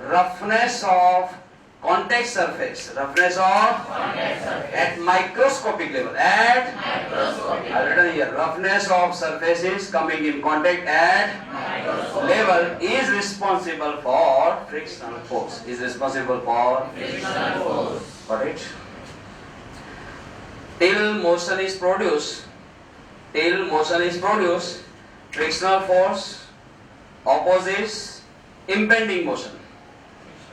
Roughness of contact surface. Roughness of contact surface. At microscopic level. At microscopic. I written here. Roughness of surfaces coming in contact at level is responsible for frictional force. Is responsible for frictional force. Got it? Till motion is produced, frictional force opposes impending motion.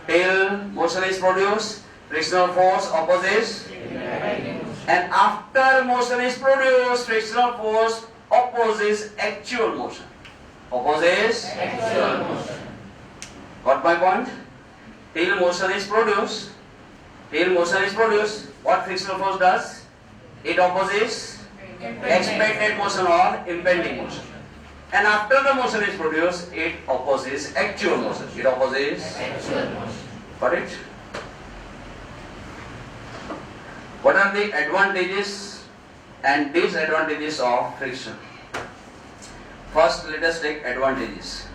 Till motion is produced, frictional force opposes impending motion. And after motion is produced, frictional force opposes actual motion. Opposes actual motion. Got my point? Till motion is produced, what frictional force does? It opposes expected motion or impending motion. And after the motion is produced, it opposes actual motion. It opposes actual motion. Got it? What are the advantages and disadvantages of friction? First, let us take advantages.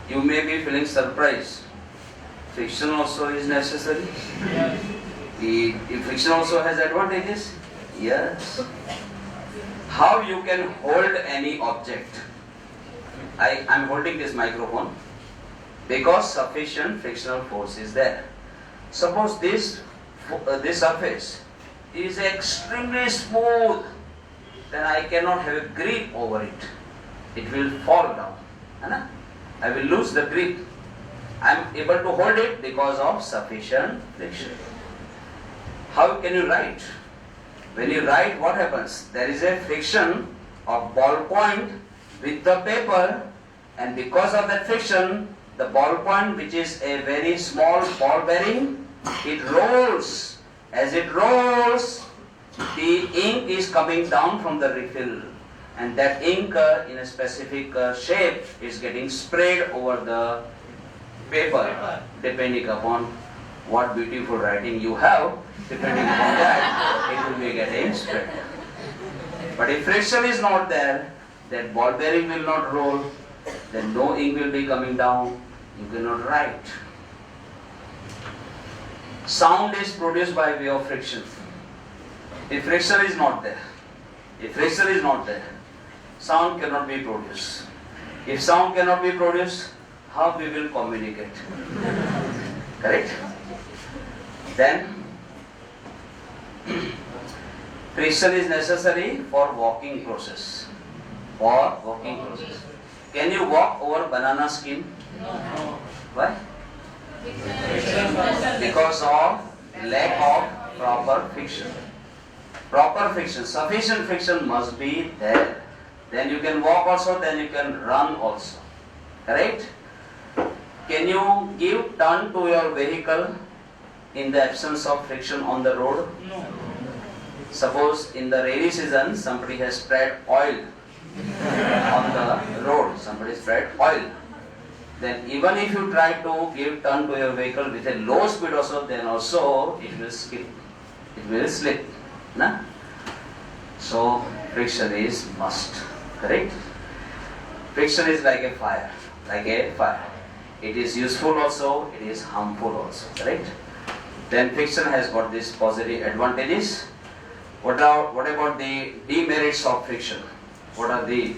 You may be feeling surprised. Friction also is necessary. If friction also has advantages? Yes. How you can hold any object? I am holding this microphone because sufficient frictional force is there. Suppose this surface is extremely smooth, then I cannot have a grip over it. It will fall down. I will lose the grip. I am able to hold it because of sufficient friction. How can you write? When you write, what happens? There is a friction of ballpoint with the paper, and because of that friction, the ballpoint, which is a very small ball bearing, it rolls. As it rolls, the ink is coming down from the refill, and that ink in a specific shape is getting sprayed over the paper, depending upon what beautiful writing you have. Depending upon that, it will be getting spread. But if friction is not there, then ball bearing will not roll, then no ink will be coming down, you cannot write. Sound is produced by way of friction. If friction is not there, If friction is not there, sound cannot be produced. If sound cannot be produced, how we will communicate? Correct? Then, friction is necessary for walking process. For walking process. Can you walk over banana skin? No. Why? Because of lack of proper friction. Proper friction, sufficient friction must be there. Then you can walk also, then you can run also. Correct? Can you give turn to your vehicle in the absence of friction on the road? No. Suppose in the rainy season somebody has spread oil on the road, somebody spread oil. Then even if you try to give turn to your vehicle with a low speed also, then also it will skip. It will slip. Na? So friction is must. Correct? Friction is like a fire. Like a fire. It is useful also, it is harmful also. Correct? Then friction has got these positive advantages. What about the demerits of friction? What are the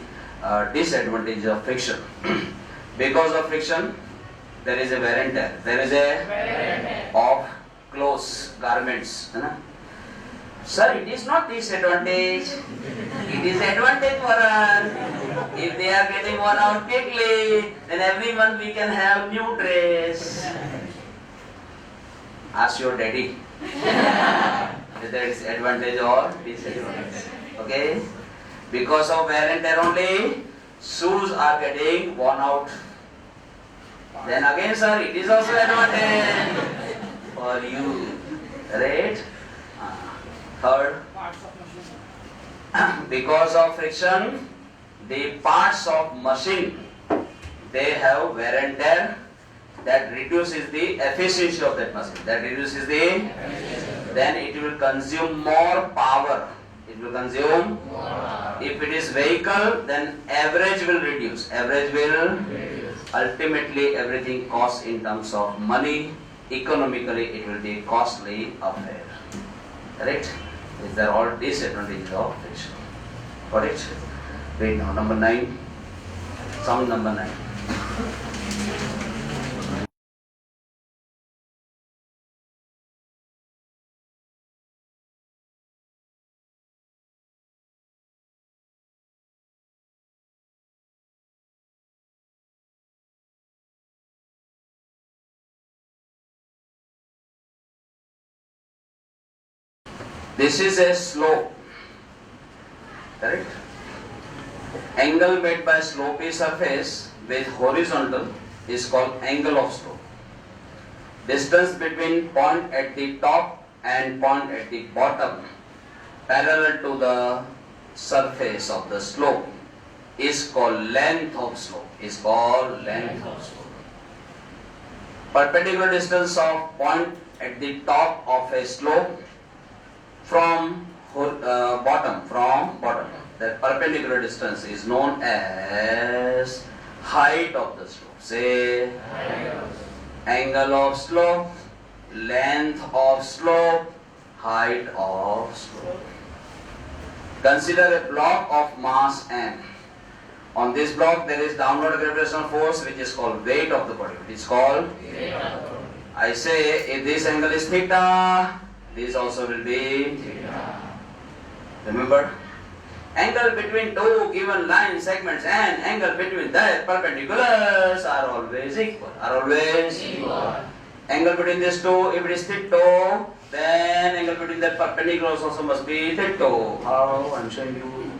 disadvantages of friction? Because of friction, there is a wear and tear. There is a of clothes, garments. Sir, it is not disadvantage. It is advantage for us. If they are getting worn out quickly, then every month we can have new dress. Ask your daddy whether it is advantage or disadvantage. Okay? Because of wear and tear only, shoes are getting worn out. Then again, sir, it is also advantage for you. Right? Third, because of friction, the parts of machine, they have wear and tear. That reduces the efficiency of that machine. That reduces the, then it will consume more power. It will consume, if it is vehicle, then average will reduce. Average will, ultimately everything costs in terms of money. Economically it will be costly affair. Correct? These are all disadvantages of friction. Got it? Read now, number 9. Sound number 9. This is a slope. Correct? Angle made by slopy surface with horizontal is called angle of slope. Distance between point at the top and point at the bottom parallel to the surface of the slope is called length of slope. Is called length of slope. Perpendicular distance of point at the top of a slope from bottom, that perpendicular distance is known as height of the slope. Say angle of slope, length of slope, height of slope. Consider a block of mass m. On this block there is downward gravitational force which is called weight of the body. It is called weight of the body. I say if this angle is theta, this also will be theta. Remember, angle between two given line segments and angle between their perpendiculars are always equal. Angle between these two, if it is theta, then angle between their perpendiculars also must be theta. How? I am showing you.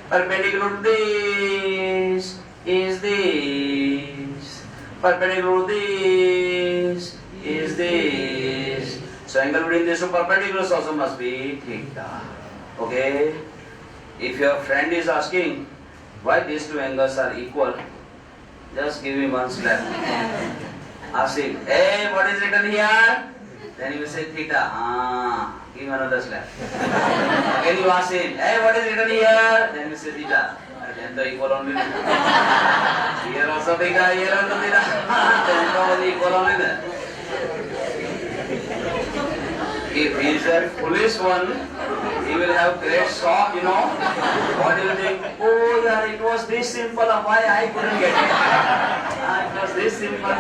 Perpendicular to this is this. Perpendicular to this is this. So angle between these two perpendiculars also must be theta. Okay? If your friend is asking why these two angles are equal, just give him one slap. Ask him, hey, what is written here? Then he will say theta. Give him another slap. Again you ask him, hey, what is written here? Then he will say theta. Then the equal only. Here also theta, here also theta. Then the only equal only. If he is a foolish one, he you will have great shock, you know. What you will think? Oh yeah, it was this simple. Why I couldn't get it? It was this simple.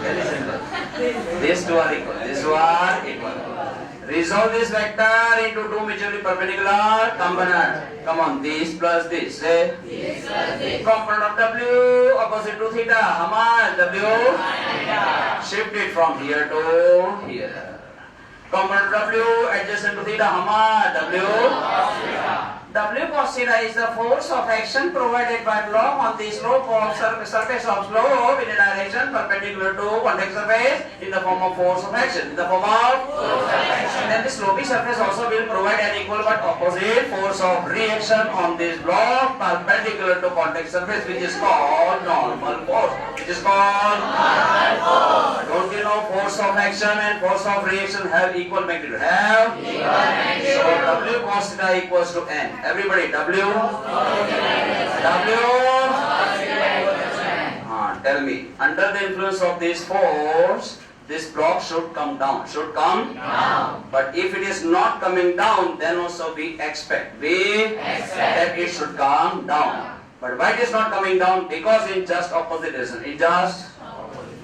Very simple. These two are equal. These two are equal. Resolve this vector into two mutually perpendicular components. Come on, this plus this. Say. This plus this. Component of W opposite to theta. How much? W. Shift it from here to here. Component W adjacent to theta. How much? W. W cos theta is the force of action provided by block on the slope of surface of slope in a direction perpendicular to convex surface in the form of force of action. In the form of force of action. Then the sloping surface also will provide an equal but opposite force of reaction on this block perpendicular to convex surface, which is called normal force. Which is called normal force. Don't you know force of action and force of reaction have equal magnitude? Have equal magnitude. So W cos theta equals to N. Everybody, W. Tell me, under the influence of this force, this block should come down. Should come down. But if it is not coming down, then also we expect that it should come down. But why it is not coming down? Because in just opposite reason.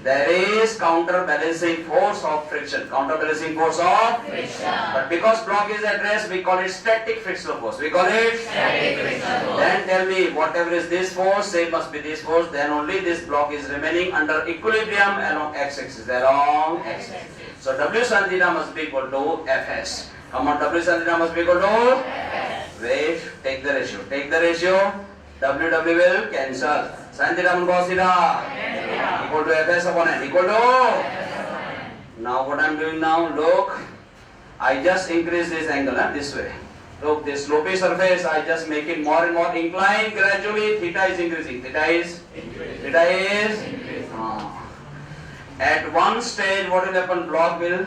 There is counterbalancing force of friction. Counterbalancing force of friction. But because block is at rest, we call it static frictional force. We call it static frictional force. Then tell me, whatever is this force, same must be this force. Then only this block is remaining under equilibrium along x-axis. Along x-axis. So W sin theta must be equal to Fs. Come on, W sin theta must be equal to Fs. Wait, take the ratio. Take the ratio. W will cancel. Sin theta and cos theta equal to Fs upon N. Equal to. Now what I am doing now, look, I just increase this angle this way. Look, this slopy surface, I just make it more and more inclined gradually. Theta is increasing. Theta is increasing. At one stage, what will happen? Block will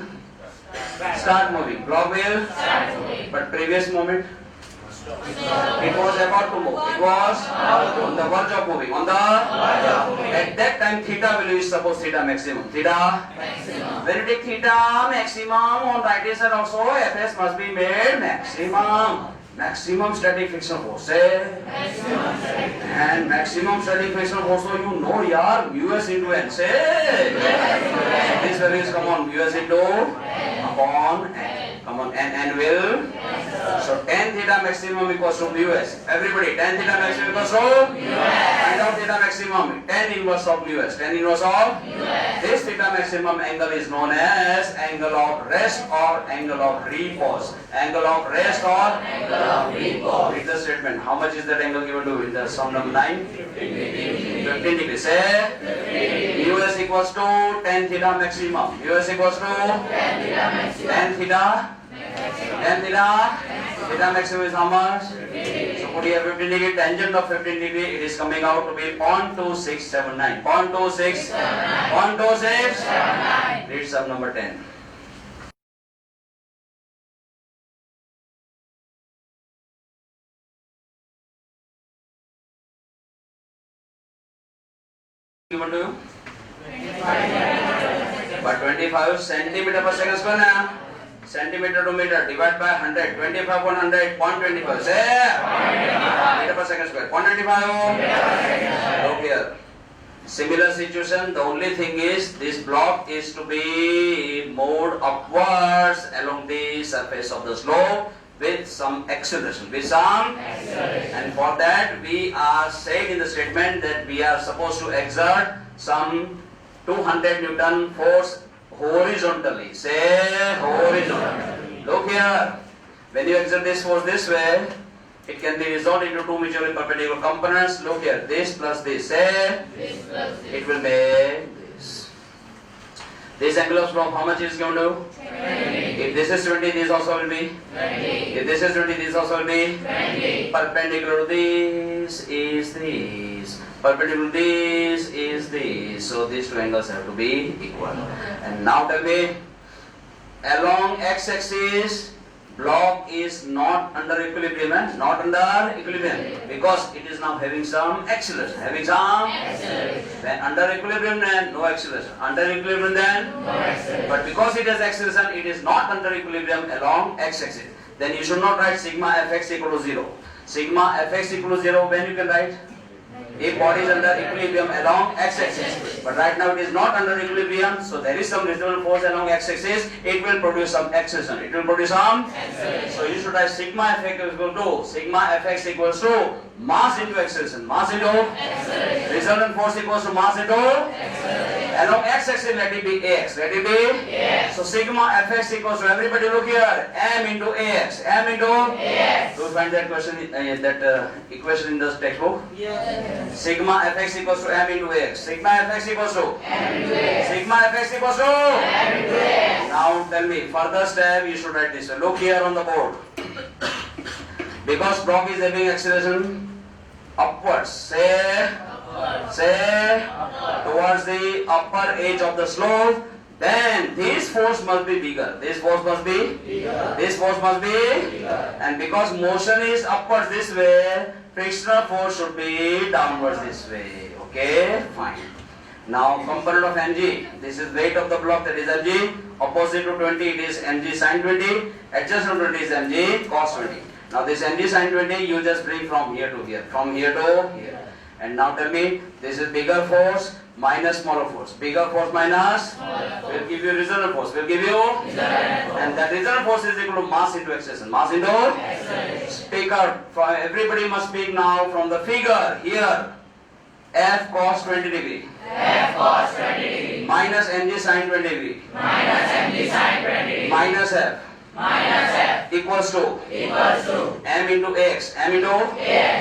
start moving. Block will start moving. But previous moment, it was about to move. It was on the verge of moving. At that time, theta will be suppose theta maximum. Theta maximum. When you take theta maximum on right hand side also, Fs must be made maximum. Maximum static frictional force. Say. And maximum static frictional force. So you know, yaar, Us into N. Say. This value is come on. Us into upon N. Come on, N will. So tan theta maximum equals to Us. Everybody, tan theta maximum equals to find out theta maximum. Tan inverse of Us. Tan inverse of this theta maximum angle is known as angle of rest or angle of repose. Angle of rest or angle of repose. Read the statement. How much is that angle given to in the sum number 9? 15 degrees. Say Us equals to tan theta maximum. Us equals to tan theta. Tan theta. Theta maximum is how much? So put here 15 degree, tangent of 15 degree, it is coming out to be 0.2679. 0.2679. Read sum number 10. Given to you? But 25 centimeter per second square na? Centimeter to meter, divide by 100. 25 upon 100, 0.25. Say, meter per second square. 0.25. Look here. Similar situation, the only thing is this block is to be moved upwards along the surface of the slope with some acceleration. And for that we are said in the statement that we are supposed to exert some 200 Newton force horizontally. Say horizontally. Look here. When you exert this force this way, it can be resolved into two mutually perpendicular components. Look here. This plus this. Say it will make this. This angle of slope, how much is going to? 20. If this is 20, this also will be 20. If this is 20, this also will be 20. Perpendicular to this is this. Perpendicular to this is this. So these two angles have to be equal. And now tell me, along x-axis, block is not under equilibrium, not under equilibrium, because it is now having some acceleration, When under equilibrium, then no acceleration. Under equilibrium, then no acceleration. But because it has acceleration, it is not under equilibrium along x-axis. Then you should not write sigma fx equal to 0. Sigma fx equal to 0, when you can write? If body is under equilibrium along x-axis, but right now it is not under equilibrium, so there is some residual force along x-axis, it will produce some acceleration. So you should write sigma fx equal to sigma fx equals to mass into acceleration. Mass into resultant force equals to mass into along x-axis. Let it be ax. So sigma fx equals to, everybody look here, m into ax. Do you find that question equation in the textbook? Yes. Sigma fx equals to m into ax. Sigma fx equals to M into X. sigma fx equals to M into X. Now tell me, further step you should write this. Look here on the board. Because block is having acceleration upwards, say towards the upper edge of the slope, then this force must be bigger. This force must be and because motion is upwards this way, frictional force should be downwards this way. Okay, fine. Now component of mg, this is weight of the block, that is mg. Opposite to 20 it is mg sin 20. Adjacent to 20 is mg cos 20. Now this mg sin 20 you just bring from here to here, from here to here. And now tell me, this is bigger force minus smaller force. Bigger force minus will give you resultant force. And that resultant force is equal to mass into acceleration. Mass into speak out. Everybody must speak now from the figure here. F cos 20 degree. F cos 20 degree. Minus mg sin 20 degree. Minus mg sin 20 degree. Minus f. Minus f. Equals to m into x. X.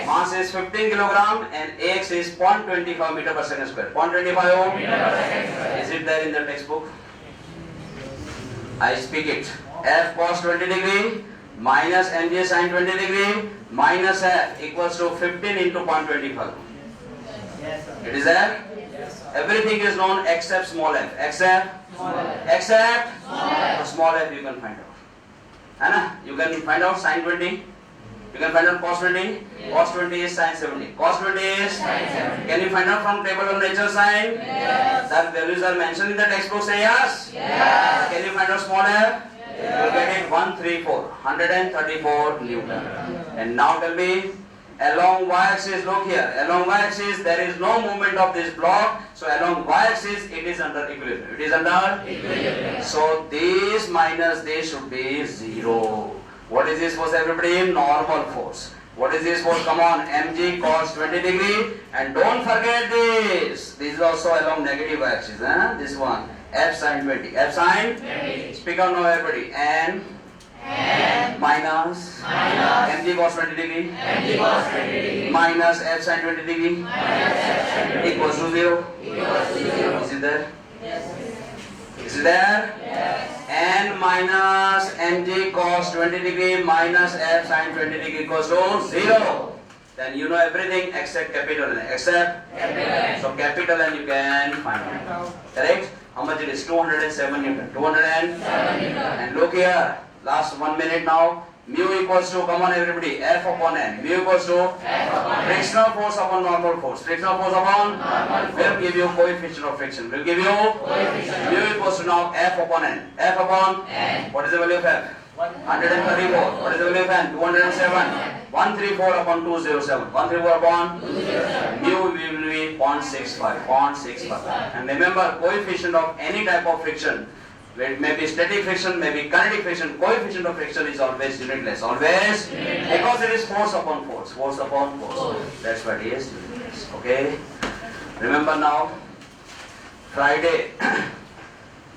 Mass is 15 kilogram and x is 0.25 meter per second square. 0.25 Meter per second square. Is it there in the textbook? I speak it. F cos 20 degree minus mg sin 20 degree minus f equals to 15 into 0.25. Yes, sir. It is there? Yes, sir. Everything is known except small f. Except small f you can find out. Anna, you can find out sin 20. You can find out cos 20. Yes. Cos 20 is sin 70. Cos 20 is Sin 70. Can you find out from table of natural sign? Yes. That values are mentioned in the textbook. Say yes. Yes. Can you find out small f? Yes. You will get it 134 Newton. And now tell me, along y-axis, look here. Along y-axis there is no movement of this block. So along y-axis it is under equilibrium. So this minus this should be 0. What is this force, everybody? Normal force. What is this force? Come on, mg cos 20 degree. And don't forget this. This is also along negative y-axis. This one. F sin 20. F sin 20. Speak out now, everybody. And minus mg cos 20 degree Mg cos 20 degree. minus f sin 20 degree Minus f sin 20 equals to 0. Is it there? Yes. Is it there? Yes. And minus mg cos 20 degree minus f sin 20 degree equals to 0. Then you know everything except capital N. Except so capital N you can find out. Correct? How much it is? 207 Newton. 207 Newton. And look here. Last 1 minute now. Mu equals to, come on everybody, F upon N. Mu equals to frictional force upon normal force. Frictional force upon will give you coefficient of friction. Will give you mu equals to now F upon N. F upon N. What is the value of F? 134. What is the value of N? 207. 134 upon 207. 134 upon mu will be 0.65. 0.65. And remember, coefficient of any type of friction, it may be static friction, may be kinetic friction, coefficient of friction is always unitless. Always. Because it is force upon force. Force upon force. That's what it is. Unitless. Okay. Remember now, Friday,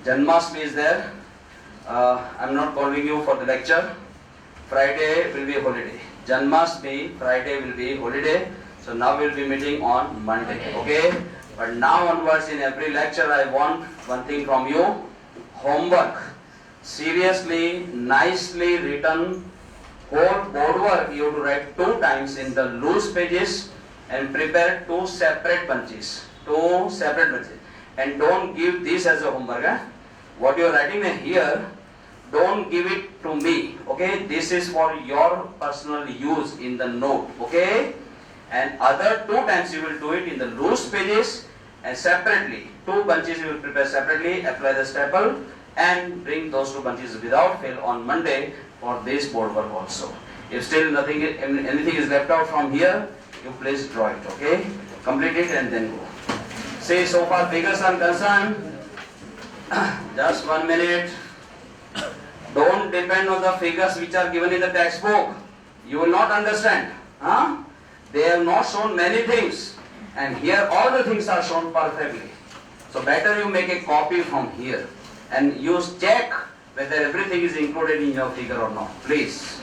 Janmashtami is there. I'm not calling you for the lecture. Friday will be a holiday. Janmashtami, Friday will be holiday. So now we'll be meeting on Monday. Okay. But now onwards in every lecture I want one thing from you. Homework. Seriously, nicely written whole board work you have to write 2 times in the loose pages and prepare 2 separate bunches. 2 separate bunches. And don't give this as a homework. What you are writing here, don't give it to me. Okay, this is for your personal use in the note. Okay, and other 2 times you will do it in the loose pages and separately. 2 bunches you will prepare separately, apply the staple and bring those 2 bunches without fail on Monday for this board work also. If still anything is left out from here, you please draw it. Okay, complete it and then go. See, so far figures are concerned. Just 1 minute. Don't depend on the figures which are given in the textbook. You will not understand. They have not shown many things, and here all the things are shown perfectly. So better you make a copy from here and use check whether everything is included in your figure or not. Please.